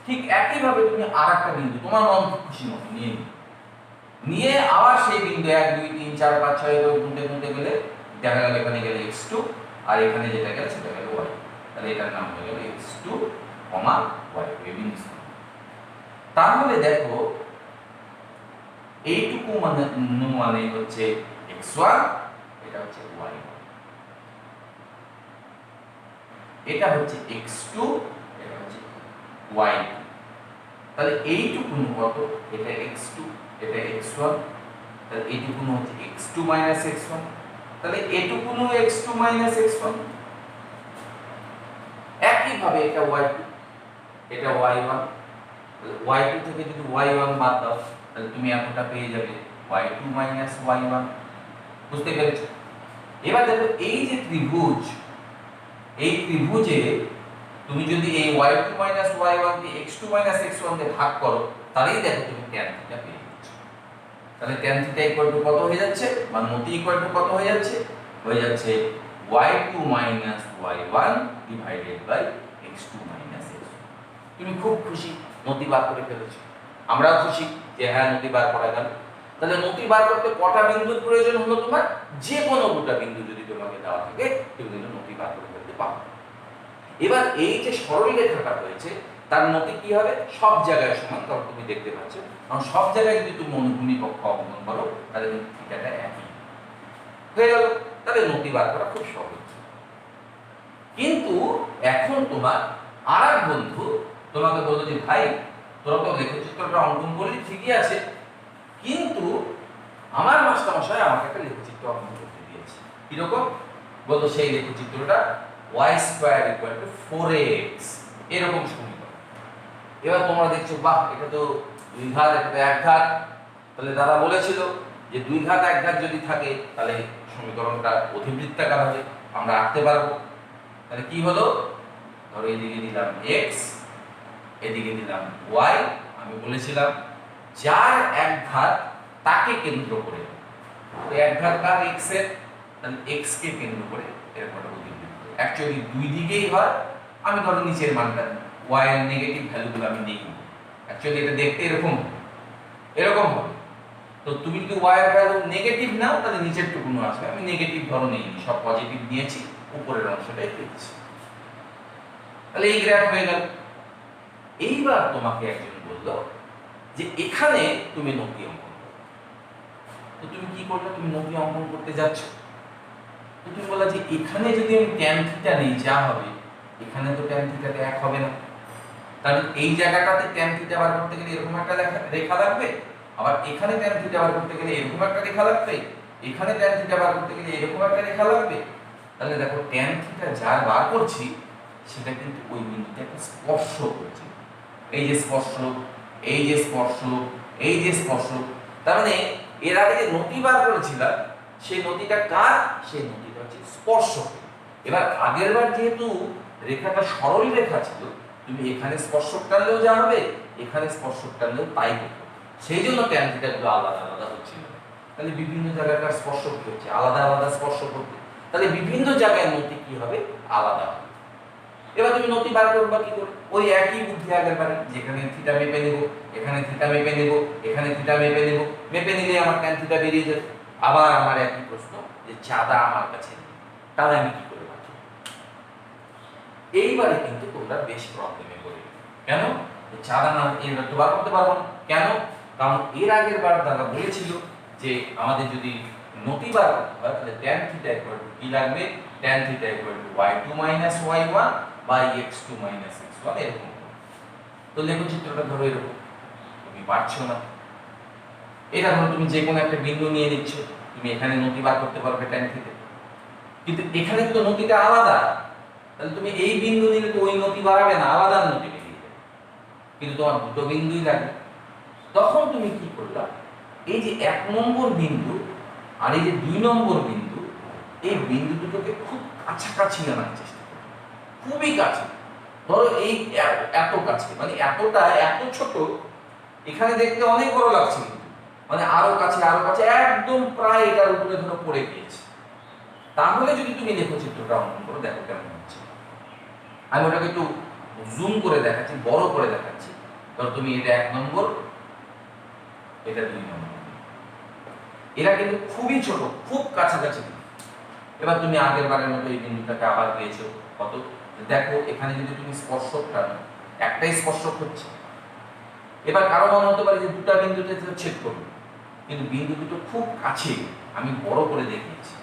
ঠিক একইভাবে তুমি আরেকটা বিন্দু তোমার মন খুশি মতো নিয়ে আবার সেই বিন্দু 1 2 3 4 5 6 এভাবে গুনতে গুনতে গেলে দেখা গেল এখানে গেলে x2, আর এখানে যেটা গেল সেটা গেল y। তাহলে এটার নাম হয়ে গেল x2, y এই বিন্দু। তাহলে দেখো এইটুকু মানে হচ্ছে x1, এটা হচ্ছে y, এটা হচ্ছে x2, এটা হচ্ছে y। তাহলে এইটুকু কত? এটা x2, এটা x1, তাহলে এইটুকুনো হচ্ছে x2 - x1, তাহলে এটুকুনো x2 - x1। একই ভাবে এটা y2, এটা y1, y2 থেকে যদি y1 বাদ দাও তাহলে তুমি এতটা পেয়ে যাবে y2 - y1। বুঝতে পেরেছো? এবার দেখো এই যে ত্রিভুজ, এই ত্রিভুজে তুমি যদি এই y2 - y1 কে x2 - x1 দিয়ে ভাগ করো তাহলেই দেখো তুমি tan থিটা পেয়ে যাচ্ছ। তাহলে tan থিটা ইকুয়াল টু কত হয়ে যাচ্ছে, বা নতি ইকুয়াল টু কত হয়ে যাচ্ছে? হয়ে যাচ্ছে y2 - y1 divided by x2 - x1। তুমি খুব খুশি, নতি বার করে ফেলেছো। আমরাও খুশি যে হ্যাঁ নতি বার করা গেল। তাহলে নতি বার করতে কটা বিন্দুর প্রয়োজন হলো তোমার? যে কোনো দুটো বিন্দু যদি তোমাকে দেওয়া থাকে তুমি কিন্তু নতি বার করে ফেলতে পারো। এবার এই যে সরল রেখাটা হয়েছে তার নতি কি হবে? সব জায়গায় সমান, কারণ তুমি দেখতে পাচ্ছ, কারণ সব জায়গায় যদি তুমি অনুভূমিক অক্ষ অঙ্কন করো তাহলে থিটাটা একই হয়ে গেল। তাহলে নতি বার করা খুব সহজ। কিন্তু এখন তোমার আর এক বন্ধু তোমাকে বললো যে ভাই তোরা তো লেখচিত্রটা অঙ্কন করলি ঠিকই আছে, কিন্তু আমার মাস্টারমশাই আমাকে একটা লেখচিত্র অঙ্কন করতে দিয়েছে। কিরকম? বলতো সেই লেখচিত্রটা y² = 4x, এরকম সমীকরণ। এবার তোমরা দেখছো বাহ এটা তো দুই ঘাত, এটা তো এক ঘাত। তাহলে দাদা বলেছিল যে দুই ঘাত এক ঘাত যদি থাকে তাহলে সমীকরণটা অধিবৃত্তাকার হবে, আমরা আঁকতে পারবো। তাহলে কি হলো? ধরো এদিকে দিলাম x, এদিকে দিলাম y। আমি বলেছিলাম যার এক ঘাত তাকে কেন্দ্র করে, তো এক ঘাত কার? x এর, তাহলে x কে কেন্দ্র করে এরকম একটা অধিবৃত্ত। অ্যাকচুয়ালি দুই দিকেই হয়। আমি ধরো নিচের মানটা y এর নেগেটিভ ভ্যালুগুলো আমি নেই, অ্যাকচুয়ালি এটা দেখতে এরকম এরকম হবে। তো তুমি যদি y এর ভ্যালু নেগেটিভ নাও তাহলে নিচের টুকুনো আসবে। আমি নেগেটিভ ধরো নেইনি, সব পজিটিভ নিয়েছি, উপরের অংশটাই পেয়েছি। তাহলে এই গ্রাফ হয়ে গেল। এইবার তোমাকে একজন বললো যে এখানে তুমি নতি অঙ্কন করো। তো তুমি কি করলে? তুমি নতি অঙ্কন করতে যাচ্ছ, তো তুমি বললা যে এখানে যদি আমি tan থিটা নেই যা হবে, এখানে তো tan থিটাতে এক হবে না। তাহলে এই জায়গাটাতে tan থিটা বার করতে গেলে এরকম একটা রেখা লাগবে, আবার এখানে tan থিটা বার করতে গেলে এরকম একটা রেখা লাগবে, এখানে tan থিটা বার করতে গেলে এরকম একটা রেখা লাগবে। তাহলে দেখো tan থিটা যা বার করছি সেটা কিন্তু ওই বিন্দুটাকে স্পর্শ করছে। এই যে স্পর্শক, এই যে স্পর্শক, এই যে স্পর্শক। তার মানে এর আগে যে নতি বার করেছিলাম সেই নতিটা কার? সেই নতিটা হচ্ছে স্পর্শক। এবার আগের বার যেহেতু রেখাটা সরল রেখা ছিল, তুমি এখানে স্পর্শক টানলেও যা হবে, এখানে স্পর্শক টানলেও তাই হতো। সেই জন্য tan থিটা গুলো আলাদা আলাদা হচ্ছিল। তাহলে বিভিন্ন জায়গাকার স্পর্শক কি হচ্ছে? আলাদা আলাদা স্পর্শক হচ্ছে। তাহলে বিভিন্ন জায়গায় নতি কি হবে? আলাদা হবে। এবার তুমি নতি বার করবা কি করে? ওই একই বুদ্ধি আগের বারে, যেখানে থিটা মেপে নেব, এখানে থিটা মেপে নেব, এখানে থিটা মেপে নেব, মেপে নিলে আমার tan থিটা বেরিয়ে যাবে। আবার আমার একই প্রশ্ন যে চাঁদা আমার কাছে নেই, তাহলে আমি কি করে পাচ্ছি? এইবারে কিন্তু তোমরা বেশ প্রবলেমে পড়ে। কেন? চাঁদা না এবার তো বার করতে পারবো না। কেন? কারণ এর আগের বার দাদা বলেছিল যে আমাদের যদি নতি বার করতে হয় তাহলে tan থিটা = কি লাগবে? tan theta = y2 - y1 by x2 - x1 এরকম। তো লেখচিত্রটা ধরো এরকম, তুমি পারছো না। এটা ধরো তুমি যে কোনো একটা বিন্দু নিয়ে নিচ্ছ, তুমি এখানে নতি বার করতে পারবে tan থিটা, কিন্তু এখানে তো নতিটা আলাদা। তাহলে তুমি এই বিন্দু নিলে তো ওই নতি বাড়াবে না, আলাদা নতি বেরিয়ে যাবে। কিন্তু তোমার দুটো বিন্দুই লাগবে। তখন তুমি কি করলা? এই যে 1 নম্বর বিন্দু আর এই যে 2 নম্বর বিন্দু, এই বিন্দু দুটোকে খুব কাছাকাছি আনার চেষ্টা করো, খুবই কাছে। ধরো এই এত কাছে, মানে এতটা এত ছোট, এখানে দেখতে অনেক বড় লাগছে, মানে আরো কাছে আরো কাছে, একদম প্রায় এটার উপরে ধরো পড়ে গিয়েছে। তাহলে যদি তুমি লেখচিত্রটা অঙ্কন করো, দেখো কেমন হচ্ছে। আমি ওটাকে একটু জুম করে দেখাচ্ছি, বড় করে দেখাচ্ছি। ধরো তুমি এটা 1 নম্বর, এটা 2 নম্বর, এরা কিন্তু খুবই ছোট, খুব কাছাকাছি। এবার তুমি আগের বারের মতো এই বিন্দুটাকে আবার পেয়েছো কত? দেখো এখানে যদি তুমি স্পর্শকটা নাও, একটাই স্পর্শক হচ্ছে। এবার কারো মনে হতে পারে যে দুটো বিন্দুতে ছেদ করবে, কিন্তু বিন্দু দুটো খুব কাছে, আমি বড় করে দেখিয়েছি।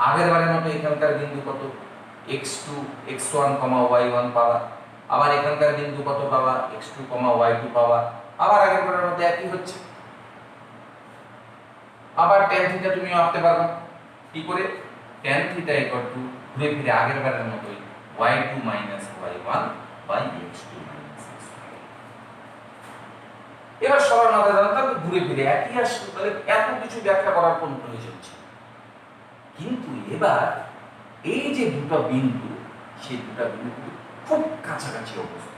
আগের বারের মতো এখানকার বিন্দু কত? x2 x1, y1 পাওয়া, আবার এখানকার বিন্দু কত পাওয়া? x2, y2 পাওয়া, আবার আগের বারের মতো একই হচ্ছে। আবার tan থিটা তুমি মাপতে পারবে কি করে, tan থিটা ইকুয়াল টু ঘুরে ফিরে আগের বারের মতোই y2 minus y1 by x2 minus x1। এবার সবার মাথায় দাঁড়ান, তাহলে ঘুরে ফিরে একই আসলো, তাহলে এত কিছু ব্যাখ্যা করার কোন প্রয়োজন ছিল? কিন্তু এবার এই যে দুটো বিন্দু, সেই দুটো বিন্দু খুব কাছাকাছি অবস্থিত।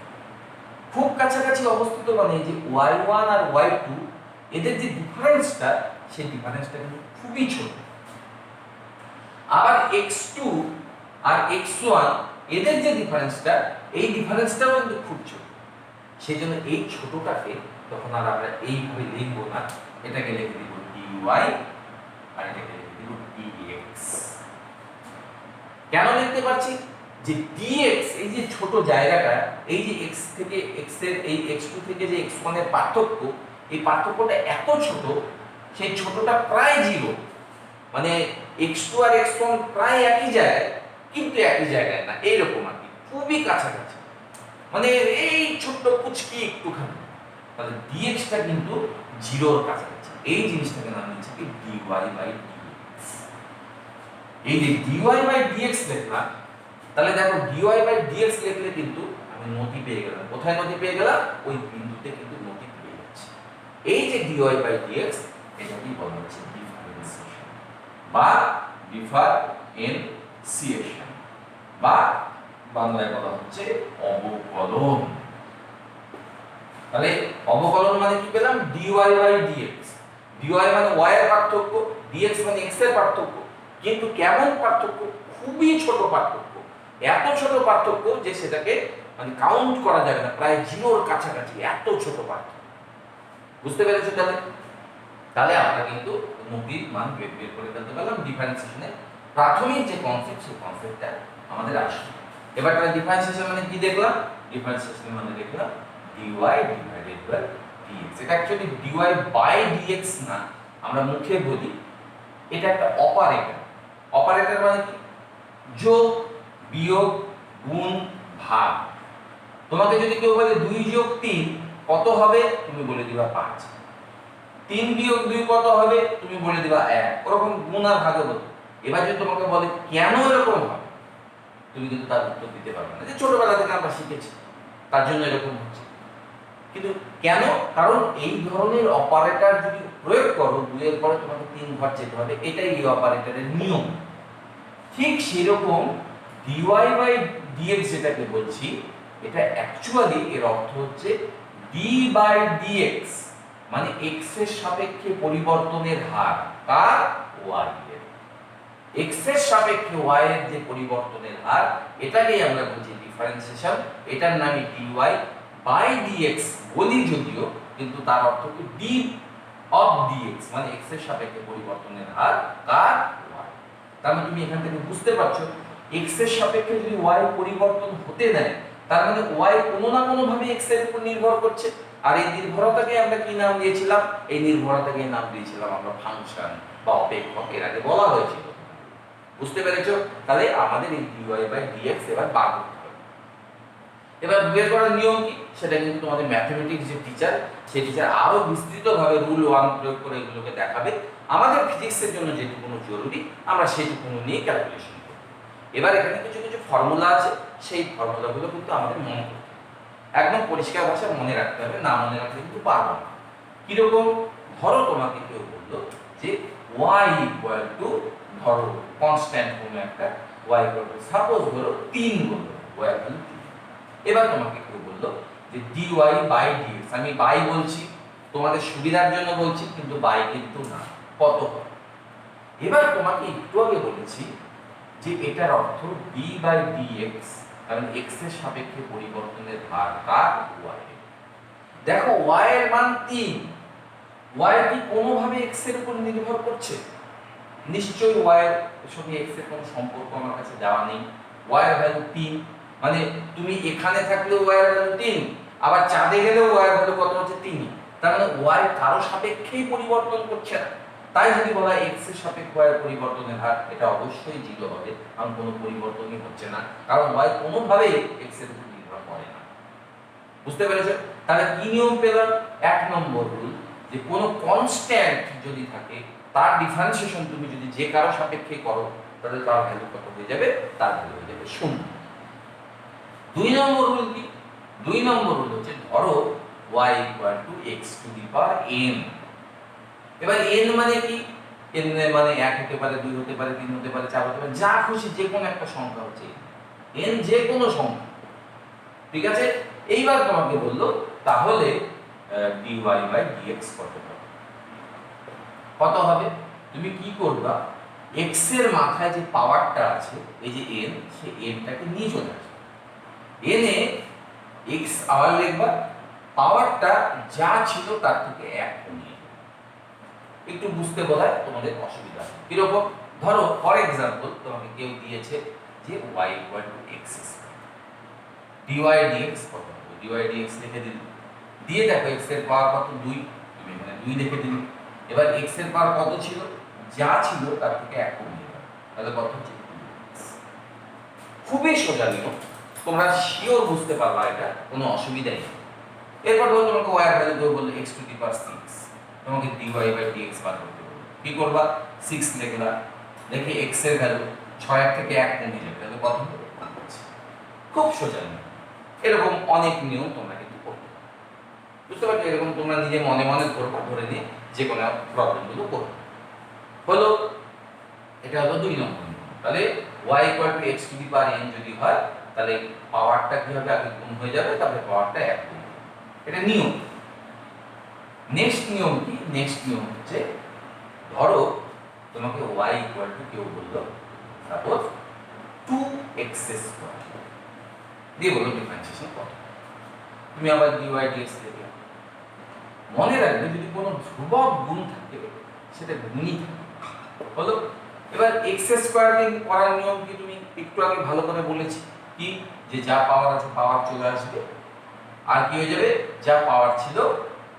খুব কাছাকাছি অবস্থিত মানে যে y1 আর y2 এদের যে ডিফারেন্সটা, সেই ডিফারেন্সটা কিন্তু খুবই ছোট। আবার x2 আর x1 এদের যে ডিফারেন্সটা, এই ডিফারেন্সটাও কিন্তু খুব ছোট। সেই জন্য এই ছোটটাকে তখন আর আমরা এইভাবে লিখবো না, এটাকে লিখে দিব dy আর এটাকে লিখে দিব dx। কেন লিখতে পারছি? যে dx এই যে ছোট জায়গাটা, এই যে x থেকে x এর এই x2 থেকে যে x1 এর পার্থক্য, এই পার্থক্যটা এত ছোট, সেই ছোটটা প্রায় 0, মানে x2 আর x1 প্রায় একই জায়গায় কিন্তু একই জায়গায় না, এইরকম আর কি, খুবই কাছাকাছি, মানে এই ছোট্ট পুচকি একটুখানি। তাহলে dx টা কিন্তু 0 এর কাছাকাছি। এই জিনিসটাকে নাম দিচ্ছি কি dy বাই dx। এই যে dy বাই dx লিখলাম, তাহলে দেখো dy বাই dx লিখলে কিন্তু আমি নতি পেয়ে গেলাম। কোথায় নতি পেয়ে গেলাম? ওই বিন্দুতে কিন্তু নতি পেয়ে যাচ্ছে। এই যে dy বাই dx, এটাকেই বলা হচ্ছে ডিফারেন্সিয়েশন বা ডিফারেন্সিয়েশন বা বাংলায় বলা হচ্ছে অবকলন। তাহলে অবকলন মানে কি পেলাম? dy by dx। dy মানে y এর পার্থক্য, dx মানে x এর পার্থক্য। কিন্তু কেমন পার্থক্য? খুবই ছোট পার্থক্য, এত ছোট পার্থক্য যে সেটাকে মানে কাউন্ট করা যাবে না, প্রায় 0 এর কাছাকাছি, এত ছোট পার্থক্য। বুঝতে পেরেছো? তাহলে তাহলে আমরা কিন্তু নতির মান বের করে ফেলতে পারলাম। ডিফারেন্সিয়েশনের প্রাথমিক যে কনসেপ্ট, সেই কনসেপ্টটা আমাদের আসলো। এবার তাহলে ডিফারেন্সিয়েশন মানে কি দেখলাম? ডিফারেন্সিয়েশন মানে দেখলাম dy ডিভাইডেড বাই dx। এটা অ্যাকচুয়ালি dy বাই dx না, আমরা মুখে বলি এটা একটা অপারেটর। অপারেটর মানে কি? যোগ, বিয়োগ, গুণ, ভাগ। তোমাকে যদি কেউ বলে 2 যোগ 3 কত হবে, তুমি বলে দিবা 5। 3 বিয়োগ 2 কত হবে, তুমি বলে দিবা 1। ওরকম গুণ আর ভাগের মতো। এবার যদি তোমাকে বলে কেন এরকম হবে, তুমি কিন্তু তার উত্তর দিতে পারবে না, যে ছোটবেলা থেকে আমরা শিখেছি তার জন্য এরকম হচ্ছে। কিন্তু কেন? কারণ এই ধরনের অপারেটর যদি প্রয়োগ করো, 2 এর পরে তোমাকে 3 ঘর যেতে হবে, এটাই এই অপারেটরের নিয়ম। ঠিক সেরকম dy বাই dx যেটাকে বলছি, এটা অ্যাকচুয়ালি এর অর্থ হচ্ছে d বাই dx, মানে x এর সাপেক্ষে পরিবর্তনের হার। কার? y এর। x এর সাপেক্ষে y এর যে পরিবর্তনের হার, এটাকেই আমরা বলছি ডিফারেন্সিয়েশন। এটার নামই dy বাই dx বলি যদিও, কিন্তু তার অর্থ কি d অফ dx, মানে x এর সাপেক্ষে পরিবর্তনের হার। কার? y। তার মানে তুমি এখান থেকে বুঝতে পারছো, x এর সাপেক্ষে যদি y পরিবর্তন হতে দেয়, তার মানে y কোনো না কোনো ভাবে x এর উপর নির্ভর করছে। আর এই নির্ভরতাকে আমরা কি নাম দিয়েছিলাম? এই নির্ভরতাকে নাম দিয়েছিলাম আমরা ফাংশন বা অপেক্ষক, এর আগে বলা হয়েছিল। বুঝতে পেরেছো? তাহলে আমাদের এই dy বাই dx এবার বার করতে হবে। এবার বের করার নিয়ম কি, সেটা কিন্তু তোমাদের ম্যাথমেটিক্স যে টিচার, সেই টিচার আরো বিস্তৃতভাবে রুল 1 প্রয়োগ করে এগুলোকে দেখাবে। আমাদের ফিজিক্সের জন্য যেটুকু জরুরি, আমরা সেইটুকু নিয়ে ক্যালকুলেশন করব। এবার এখানে কিছু কিছু ফর্মুলা আছে, সেই ফর্মুলাগুলো কিন্তু আমাদের মনে করতে হবে, একদম পরিষ্কার ভাষায় মনে রাখতে হবে, না মনে রাখলে কিন্তু পারবো না। কিরকম? ধরো তোমাকে কেউ বললো যে y ইকুয়াল টু, ধরো কনস্ট্যান্ট কোনো একটা y ইকুয়াল টু সাপোজ ধরো 3 বললো, y ইকুয়াল টু 3। এবার তোমাকে কেউ বললো যে dy বাই dx, আমি বাই বলছি তোমাদের সুবিধার জন্য বলছি, কিন্তু বাই কিন্তু না, কত হবে? এবার তোমাকে একটু আগে বলেছি যে এটার অর্থ d বাই dx, কারণ x এর সাপেক্ষে পরিবর্তনের হার কার? y এর। দেখো y এর মান 3, y কি কোনোভাবে x এর উপর নির্ভর করছে? নিশ্চয়ই y এর সঙ্গে x এর কোনো সম্পর্ক আমার কাছে দেওয়া নেই। y এর ভ্যালু 3, মানে তুমি এখানে থাকলেও y এর ভ্যালু 3, আবার চাঁদে গেলেও y এর ভ্যালু কত হচ্ছে? 3। তার মানে y কারো সাপেক্ষেই পরিবর্তন করছে না। তাই যদি বলা হয় x এর সাপেক্ষে y এর পরিবর্তনের হার, এটা অবশ্যই 0 হবে, কারণ কোনো পরিবর্তনই হচ্ছে না, কারণ y কোনোভাবেই x এর উপর নির্ভর করে না। বুঝতে পেরেছো? তাহলে কি নিয়ম পেলাম? 1 নম্বর রুল, যে কোনো কনস্ট্যান্ট যদি থাকে তার ডিফারেন্সিয়েশন তুমি যদি যে কারো সাপেক্ষে করো তাহলে তার ভ্যালু কত হয়ে যাবে, তার ভ্যালু হয়ে যাবে 0। 2 নম্বর রুল কি? 2 নম্বর রুল হচ্ছে ধরো y = x two the power n। এবার n মানে কি? n মানে 1 হতে পারে, 2 হতে পারে, 3 হতে পারে, 4 হতে পারে, যা খুশি যে কোনো একটা সংখ্যা হচ্ছে n, যে কোনো সংখ্যা, ঠিক আছে। এইবার তোমাকে বললো তাহলে dy বাই dx কত হবে? তুমি কি করবা, x এর মাথায় যে পাওয়ারটা আছে এই যে n, সেই nটাকে নিয়ে চলে আসবে, n এ x আবার লিখবা, পাওয়ারটা যা ছিল তার থেকে 1 কমিয়ে। একটু বুঝতে বোধহয় তোমাদের অসুবিধা হবে। কিরকম? ধরো ফর এক্সাম্পল তোমাকে কেউ দিয়েছে যে y = x², dy dx কত হবে? dy dx লিখে দিল, দিয়ে দেখো x এর পাওয়ার কত, 2, তুমি এখানে 2 লিখে দিলে। এবার x এর পাওয়ার কত ছিল, যা ছিল তার থেকে 1 কমিয়ে দাও, তাহলে কত হচ্ছে? খুবই সোজা নিয়ম, তোমরা শিওর বুঝতে পারবা, এটা কোনো অসুবিধাই নেই। এরপর ধরো তোমাকে y এর ভ্যালু দেবো বললে x টু দি পাওয়ার 6, তোমাকে dy বাই dx বার করতে বলবো, কি করবা? 6 লিখলা, দেখি x এর ভ্যালু 6 থেকে 1 কমিয়ে যাবে, তাহলে কত হবে? খুব সোজা নিয়ম। এরকম অনেক নিয়ম তোমরা কিন্তু করতে পারো, বুঝতে পারছো? এরকম তোমরা নিজে মনে মনে করবা, ধরে নিয়ে যে কোনো প্রবলেমগুলো করবে। হলো, এটা হলো 2 নম্বর নিয়ম। তাহলে y = x two the power n যদি হয় তাহলে পাওয়ারটা কি হবে, আগে গুণ হয়ে যাবে, তারপরে পাওয়ারটা 1 গুণ হবে, এটা নিয়ম। নেক্সট নিয়ম কি? নেক্সট নিয়ম হচ্ছে ধরো তোমাকে y = কেউ বললো সাপোজ 2x² দিয়ে বললো ডিফারেন্সিয়েশন কত, তুমি আবার dy dx লিখলে। মনে রাখবে যদি কোনো ধ্রুবক গুণ থাকে সেটা গুণই থাকে, হলো। এবার x² দিয়ে করার নিয়ম কি তুমি একটু আগে ভালো করে বলেছি, কি যে যা পাওয়ার আছে পাওয়ার চলে আসবে, আর কি হয়ে যাবে, যা পাওয়ার ছিল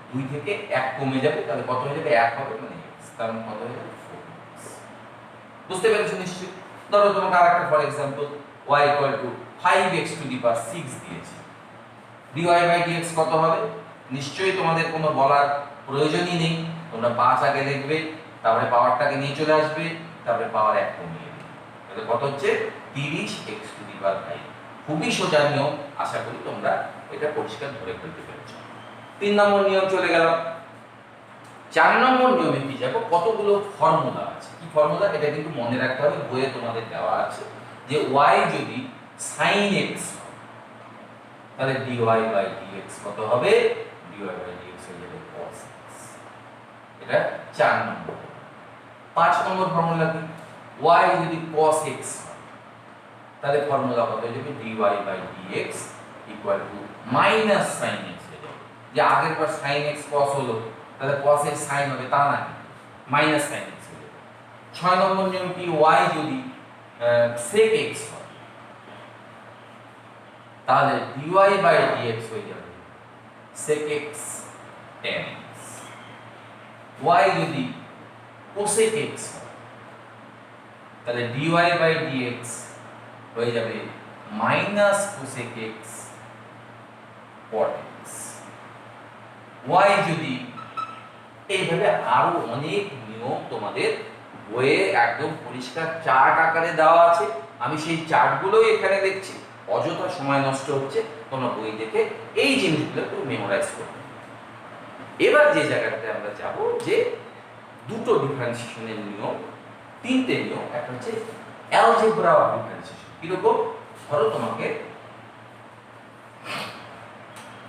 2 থেকে 1 কমে যাবে, তাহলে কত হয়ে যাবে? 1 হবে, মানে x, তার মানে কত হয়ে যাবে? 4x। বুঝতে পেরেছো নিশ্চয়ই? ধরো তোমাকে আরেকটা for example y = 5x to the power 6 দিয়েছে, dy বাই dx কত হবে? নিশ্চয়ই তোমাদের কোনো বলার প্রয়োজনই নেই, তোমরা 5 আগে লিখবে, তারপরে পাওয়ারটাকে নিয়ে চলে আসবে, তারপরে পাওয়ার 1 কমিয়ে দেবে, তাহলে কত হচ্ছে? 30x টু দি পাওয়ার 5। খুবই সোজা নিয়ম, আশা করি তোমরা এটা পরিষ্কার ধরে ফেলতে পেরেছো। 3 নম্বর নিয়ম চলে গেল। 4 নম্বর নিয়মে কি যাব, কতগুলো ফর্মুলা আছে। কি ফর্মুলা? এটা কিন্তু মনে রাখতে হবে, বইয়ে তোমাদের দেওয়া আছে যে y যদি sin x তাহলে dy বাই dx কত হবে? dy বাই dx হয়ে যাবে cos x। এটা 4 নম্বর। 5 নম্বর ফর্মুলা কি? y যদি cos x তাহলে ফর্মুলা কত হয়ে যাবে? dy by dx - sin x হয়ে যাবে। যে আগের বার sin x cos হলো, তাহলে cos x sin হবে, তা না, sin x হয়ে যাবে। 6 নম্বর নিয়ম কি? y যদি sec x হয় তাহলে dy বাই dx হয়ে যাবে sec x tan x। y যদি cosec x হয় তাহলে dy বাই dx হয়ে যাবে cosec x cot x। y যদি, এইভাবে আরো অনেক নিয়ম তোমাদের বইয়ে একদম পরিষ্কার চার্ট আকারে দেওয়া আছে, আমি সেই চার্টগুলোই এখানে দেখছি, অযথা সময় নষ্ট হচ্ছে, তোমরা বই দেখে এই জিনিসগুলো একটু মেমোরাইজ করবে। এবার যে জায়গাটাতে আমরা যাব, যে দুটো ডিফারেন্সিয়েশনের নিয়ম, 3টে নিয়ম। একটা হচ্ছে অ্যালজেব্রা অফ ডিফারেন্সিয়েশন। কিরকম? ধরো তোমাকে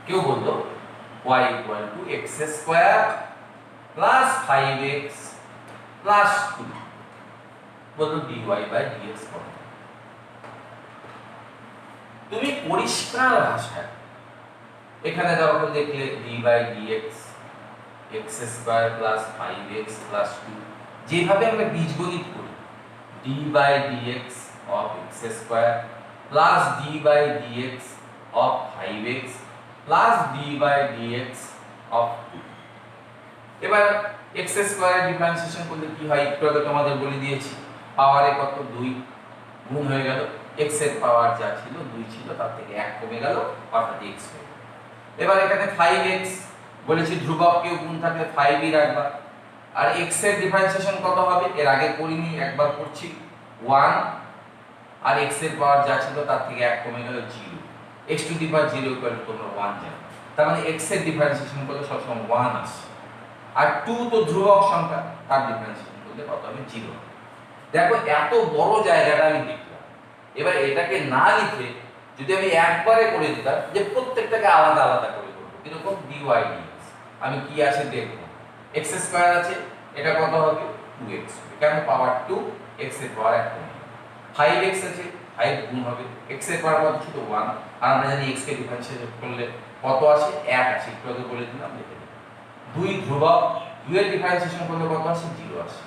কেউ বললো y = x² plus 5x plus 2, বললো dy বাই dx কত। তুমি পরিষ্কার ভাষায় এখানে যখন দেখলে d by dx x² plus 5x plus 2, যেভাবে আমরা বীজগণিত করি, d by dx of x² plus d by dx of 5x plus d by dx of 2। এবার x² এর ডিফারেন্সিয়েশন করলে কি হয়, একটু আগে তোমাদের বলে দিয়েছি, পাওয়ারে কত? 2 গুণ হয়ে গেল, x এর পাওয়ার যা ছিল 2 ছিল, তার থেকে 1 কমে গেল, অর্থাৎ x হয়ে গেল। এবার এখানে 5x বলেছি, ধ্রুবক কেউ গুণ থাকলে 5ই রাখবা, আর x এর ডিফারেন্সিয়েশন কত হবে, এর আগে করিনি, একবার করছি, 1 আর x এর পাওয়ার যা ছিল তার থেকে 1 কমে গেল 0, x two the power 0 equal to তোমরা 1 জানো, তার মানে x এর ডিফারেন্সিয়েশন করলে সবসময় 1 আসে। আর 2 তো ধ্রুবক সংখ্যা, তার ডিফারেন্সিয়েশন করলে কত হবে, 0। দেখো এত বড় জায়গাটা আমি দেখলাম, এবার এটাকে না লিখে যদি আমি একবারে করে দিতাম যে প্রত্যেকটাকে আলাদা আলাদা করে করব, এরকম dy dx, আমি কি আছে দেখব, x স্কয়ার আছে, এটা কত হবে 2x, কেন পাওয়ার 2, x এর পাওয়ার 1 কমে, 5x আছে, 5 গুণ হবে, x এর পাওয়ার কত ছিল 1, আর আমরা জানি x কে ডিফারেন্সিয়েট করলে কত আসে, 1 আসে, একটু আগে বলে দিলাম, দেখে নিন। 2 ধ্রুবক, 2 এর ডিফারেন্সিয়েশন করলে কত আসে, 0 আসে।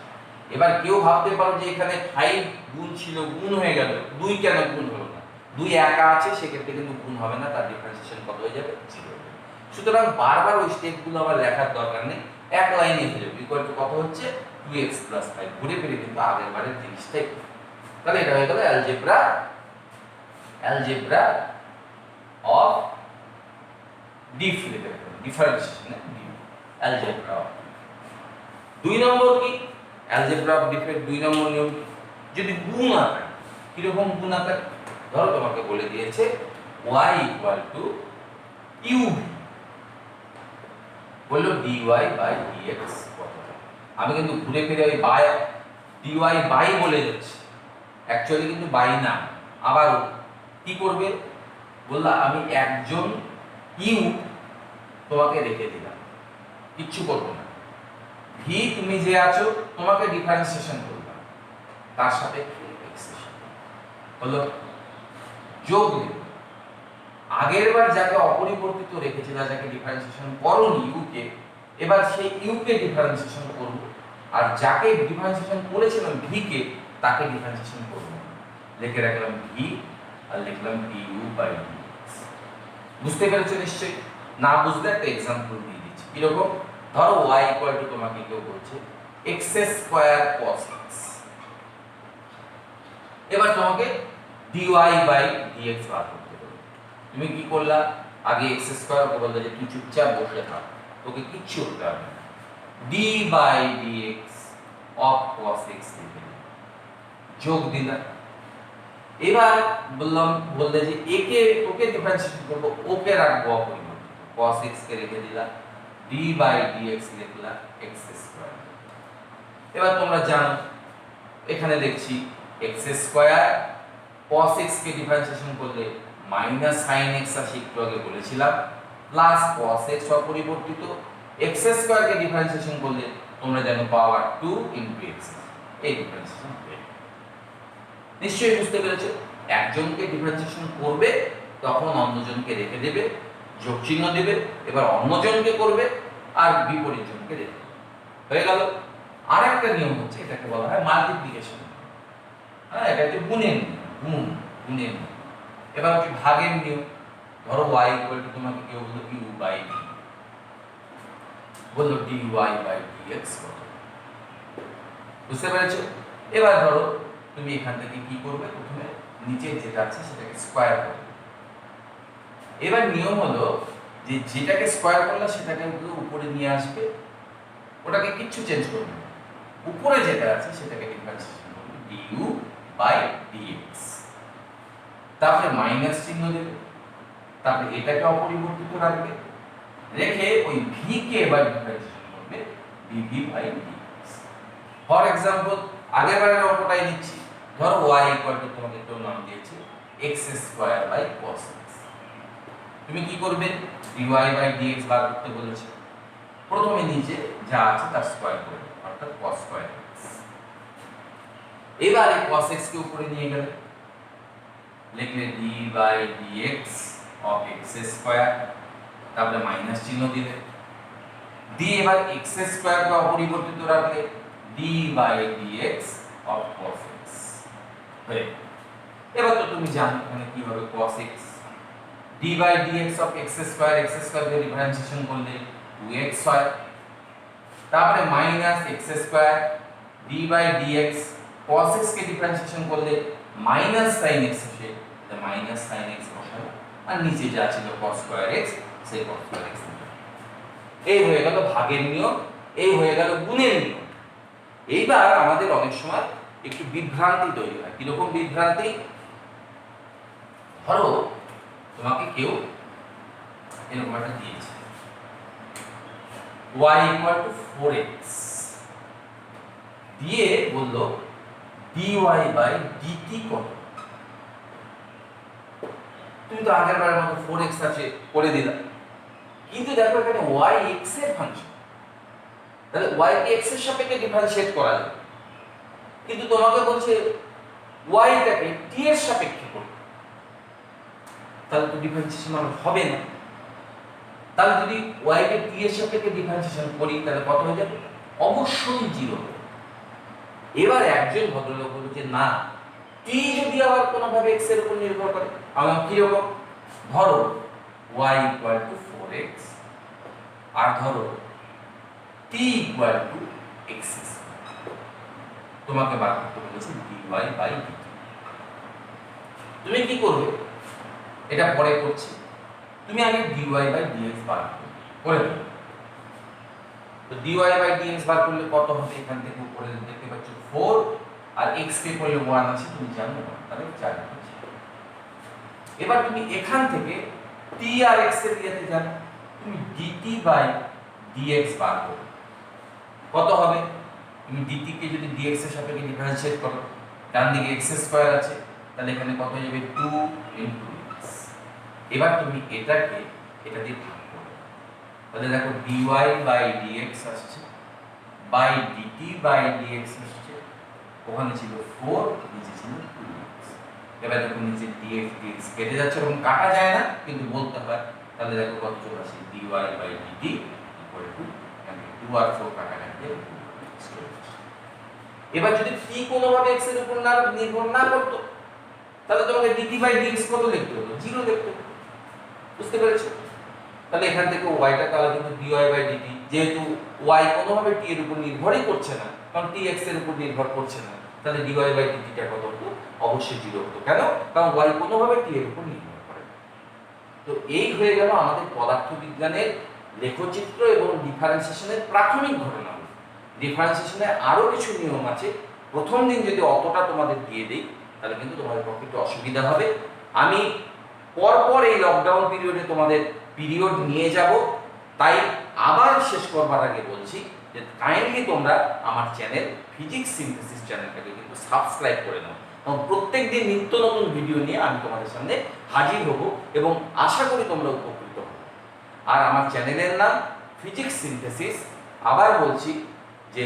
এবার কেউ ভাবতে পারো যে এখানে 5 গুণ ছিল, গুণ হয়ে গেল, 2 কেন গুণ হলো না, 2 একা আছে, সেক্ষেত্রে কিন্তু গুণ হবে না, তার ডিফারেন্সিয়েশন কত হয়ে যাবে, 0 হয়ে যাবে। সুতরাং বারবার ওই স্টেপগুলো আবার লেখার দরকার নেই, এক লাইনে হয়ে যাবে, ইকুয়াল টু কত হচ্ছে 2x 5, ঘুরে ফিরে কিন্তু আগের বারের জিনিসটাই। তাহলে এটা হয়ে গেল algebra of differentiation, algebra of. 2 নম্বর কি, অ্যালজেব্রা অফ ডিফারেন্ট 2 নম্বর নিয়ম, যদি গুণ আকার, কি রকম গুণ আকার, ধরো তোমাকে বলে দিয়েছে y ইকুয়াল টু uv, বললো dy বাই dx কত, আমি কিন্তু ঘুরে ফিরে ওই বাই dy বাই বলে যাচ্ছি, অ্যাকচুয়ালি কিন্তু বাই না, আবার কি করবে বললা, আমি একজন ইউ তোমাকে রেখে দিলাম, কিচ্ছু করবো না, ভি তুমি যে আছো তোমাকে ডিফারেন্সিয়েশন করলাম, তার সাথে হলো যোগ দেব, আগের বার যাকে অপরিবর্তিত রেখেছিল, যাকে ডিফারেন্সিয়েশন করনি ইউ কে, এবার সেই ইউ কে ডিফারেন্সিয়েশন করব, আর যাকে ডিফারেন্সিয়েশন করেছিলাম ভি কে, তাকে ডিফারেন্সিয়েশন করব, লিখে রাখলাম ভি আর লিখলাম du বাই dx। বুঝতে পেরেছো নিশ্চয়ই, না বুঝলে একটা एग्जांपल দিয়ে দিচ্ছি, কি রকম, ধরো y ইকুয়াল টু তোমাকে কেউ বলছে x স্কয়ার cos x, এবার তোমাকে dy বাই dx বার করতে হবে, তুমি কি করলা, আগে x স্কয়ার ওকে বললে যে তুই চুপচাপ বসে থাক, তোকে কিচ্ছু করতে হবে না, d by dx of cos x লিখে যোগ দিলা, এবার বললে যে একে ওকে ডিফারেন্সিয়েট করব, ওকে রাখবো অপরিবর্তিত, cos x কে রেখে দিলা, d বাই dx লিখলা x স্কয়ার। এবার তোমরা জানো এখানে দেখছি x স্কয়ার cos x কে ডিফারেন্সিয়েশন করলে মাইনাস sin x আসে, একটু আগে বলেছিলাম, প্লাস cos x অপরিবর্তিত, x স্কয়ার কে ডিফারেন্সিয়েশন করলে তোমরা জানো পাওয়ার 2 x, এই ডিফারেন্সিয়েশন নিশ্চয়ই বুঝতে পেরেছো, একজনকে ডিফারেন্সিয়েশন করবে তখন অন্যজনকে রেখে দেবে, যোগ চিহ্ন দেবে, এবার অন্যজনকে করবে আর বিপরীত জনকে রেখে দেবে, হয়ে গেল। আরেকটা নিয়ম হচ্ছে, এটাকে বলা হয় মাল্টিপ্লিকেশন, হ্যাঁ, এটা হচ্ছে গুণের নিয়ম, গুণের নিয়ম। এবার হচ্ছে ভাগের নিয়ম, ধরো y ইকুয়াল টু তোমাকে কেউ বললো u বাই d, বললো dy বাই dx কত, বুঝতে পেরেছো। এবার ধরো তুমি এখান থেকে কি করবে, প্রথমে নিচে যেটা আছে সেটাকে স্কয়ার করবে, এবার নিয়ম হলো যে যেটাকে স্কয়ার করলে সেটাকে উপরে নিয়ে আসবে, ওটাকে কিচ্ছু চেঞ্জ করবে না, উপরে যেটা আছে সেটাকে ডিফারেন্সিয়েশন করবে du বাই dx, তারপরে মাইনাস চিহ্ন দেবে, তারপরে এটাকে অপরিবর্তিত রাখবে, রেখে ওই v কে এবার ডিফারেন্সিয়েশন করবে dv by dx। For example আগের বারের অঙ্কটাই নিচ্ছি, ধরো y ইকুয়াল টু তোমাকে কেউ নাম দিয়েছে x square by cos x, তুমি কি করবে, dy বাই dx বার করতে বলেছে, প্রথমে নিচে যা আছে তার স্কয়ার করবে, অর্থাৎ cos স্কয়ার x, এবারে cos x কে উপরে নিয়ে গেলে লিখলে d by dx of x square, তারপরে মাইনাস চিহ্ন দিলে, দিয়ে এবার x স্কয়ার কে অপরিবর্তিত রাখলে d by dx of cos x, এবার তো তুমি জানো এখানে কি হবে, cos x d by dx of x square কে ডিফারেন্সিয়েশন করলে 2x হয়, তারপরে minus x square d by dx cos x কে ডিফারেন্সিয়েশন করলে মাইনাস sin x আসে, তাই মাইনাস sin x বসাবো, আর নিচে যা ছিল cos স্কয়ার x, সেই cos স্কয়ার x, এই হয়ে গেল ভাগের নিয়ম এই হয়ে গেল গুণের নিয়ম। এইবার আমাদের অনেক সময় একটু বিভ্রান্তি তৈরি হয়। কিরকম বিভ্রান্তি? ধরো তোমাকে কেউ এরকম একটা দিয়েছে y = 4x, দিয়ে বললো dy/dt কত। তুমি তো আগের বারের মতো 4x আছে করে দিলাম, কিন্তু দেখো এখানে y x এর ফাংশন, তাহলে y কে x এর সাপেক্ষে ডিফারেন্সিয়েট করা যায়, কিন্তু তোমাকে বলছে y টাকে t এর সাপেক্ষে করতে, তাহলে তো ডিফারেন্সিয়েশন হবে না। তাহলে যদি y কে t এর সাপেক্ষে ডিফারেন্সিয়েশন করি তাহলে কত হয়ে যাবে? অবশ্যই 0 হবে। এবার একজন ভদ্রলোক বলল যে না, t যদি আবার কোনোভাবে x এর উপর নির্ভর করে, আমরা কি রকম? ধরো y = 4x আর ধরো t = x, তোমাকে বার করতে বলেছে dy/dt। তুমি কি করবে? এটা পরে করছি, তুমি আগে dy/dx বার করে দেবে। তো dy/dx বার করলে কত হবে? এখান থেকে উপরে দেখতে পাচ্ছ 4 আর x কে করলে 1 আছে, তুমি জানো না, তাহলে 4 আছে। এবার তুমি এখান থেকে t আর x এর দিকে জানো, তুমি dt/dx বার করো, কত হবে? তুমি dt কে যদি dx এর সাপেক্ষে ডিফারেন্সিয়েট করো, ডান দিকে x² আছে, তাহলে এখানে কত হয়ে যাবে? 2 × x। এবার তুমি এটাকে এটা দিয়ে ভাগ করো, তাহলে দেখো dy/dx আসছে, বাই dt/dx আসছে, ওখানে ছিল 4, নিচে ছিল 2x। এবার দেখো নিচে dx কেটে যাচ্ছে, এবং কাটা যায় না কিন্তু বলতে হয়, তাহলে দেখো কত চলে আসে? dy/dt = 2 আর 4 কাটাকাটি দিয়ে 2x। এবার যদি t কোনোভাবে x এর উপর নির্ভর না করতো, তাহলে তোমাকে dt/dx কত লিখতে হতো? 0 লিখতে হতো। বুঝতে পেরেছো? তাহলে এখান থেকে y টা তাহলে কিন্তু dy/dt, যেহেতু y কোনোভাবে t এর উপর নির্ভরই করছে না, কারণ t x এর উপর নির্ভর করছে না, তাহলে dy/dt টা কত হতো? অবশ্যই 0 হতো। কেন? কারণ y কোনোভাবে t এর উপর নির্ভর করে। তো এই হয়ে গেল আমাদের পদার্থবিজ্ঞানের লেখচিত্র এবং ডিফারেন্সিয়েশনের প্রাথমিক ঘটনাগুলো। ডিফারেন্সিয়েশনে আরো কিছু নিয়ম আছে, প্রথম দিন যদি অতটা তোমাদের দিয়ে দেই তাহলে কিন্তু তোমাদের পক্ষে একটু অসুবিধা হবে। আমি পরপর এই লকডাউন পিরিয়ডে তোমাদের পিরিয়ড নিয়ে যাব, তাই আবার শেষ করবার আগে বলছি যে কাইন্ডলি তোমরা আমার চ্যানেল ফিজিক্স সিনথেসিস চ্যানেলটাকে কিন্তু সাবস্ক্রাইব করে নাও, কারণ প্রত্যেকদিন নিত্য নতুন ভিডিও নিয়ে আমি তোমাদের সামনে হাজির হব এবং আশা করি তোমরা উপকৃত হবে। আর আমার চ্যানেলের নাম ফিজিক্স সিনথেসিস। আবার বলছি যে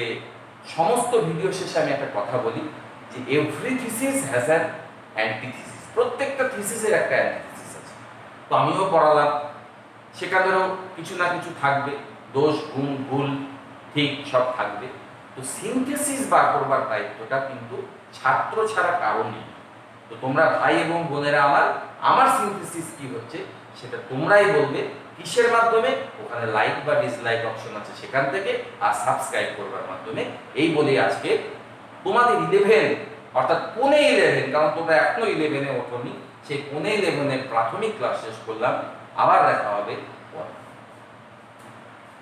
সমস্ত ভিডিও শেষে আমি একটা কথা বলি যে every thesis has an antithesis, প্রত্যেকটা থিসিসের একটা অ্যান্টিথিসিস আছে। তো আমিও পড়ালাম, সেখানেও কিছু না কিছু থাকবে, দোষ গুণ ভুল ঠিক সব থাকবে। তো সিনথেসিস বার করবার দায়িত্বটা কিন্তু ছাত্র ছাড়া কারো নেই। তো তোমরা ভাই এবং বোনেরা আমার সিনথেসিস কি হচ্ছে সেটা তোমরাই বলবে, কিসের মাধ্যমে? ওখানে লাইক বা ডিসলাইক অপশন আছে সেখান থেকে, আর সাবস্ক্রাইব করবার মাধ্যমে। এই বলে আজকে তোমাদের 11 অর্থাৎ পৌনে 11, কারণ তোমরা এখনো 11-এ ওঠোনি, সেই পৌনে 11-এর প্রাথমিক ক্লাস শেষ করলাম। আবার দেখা হবে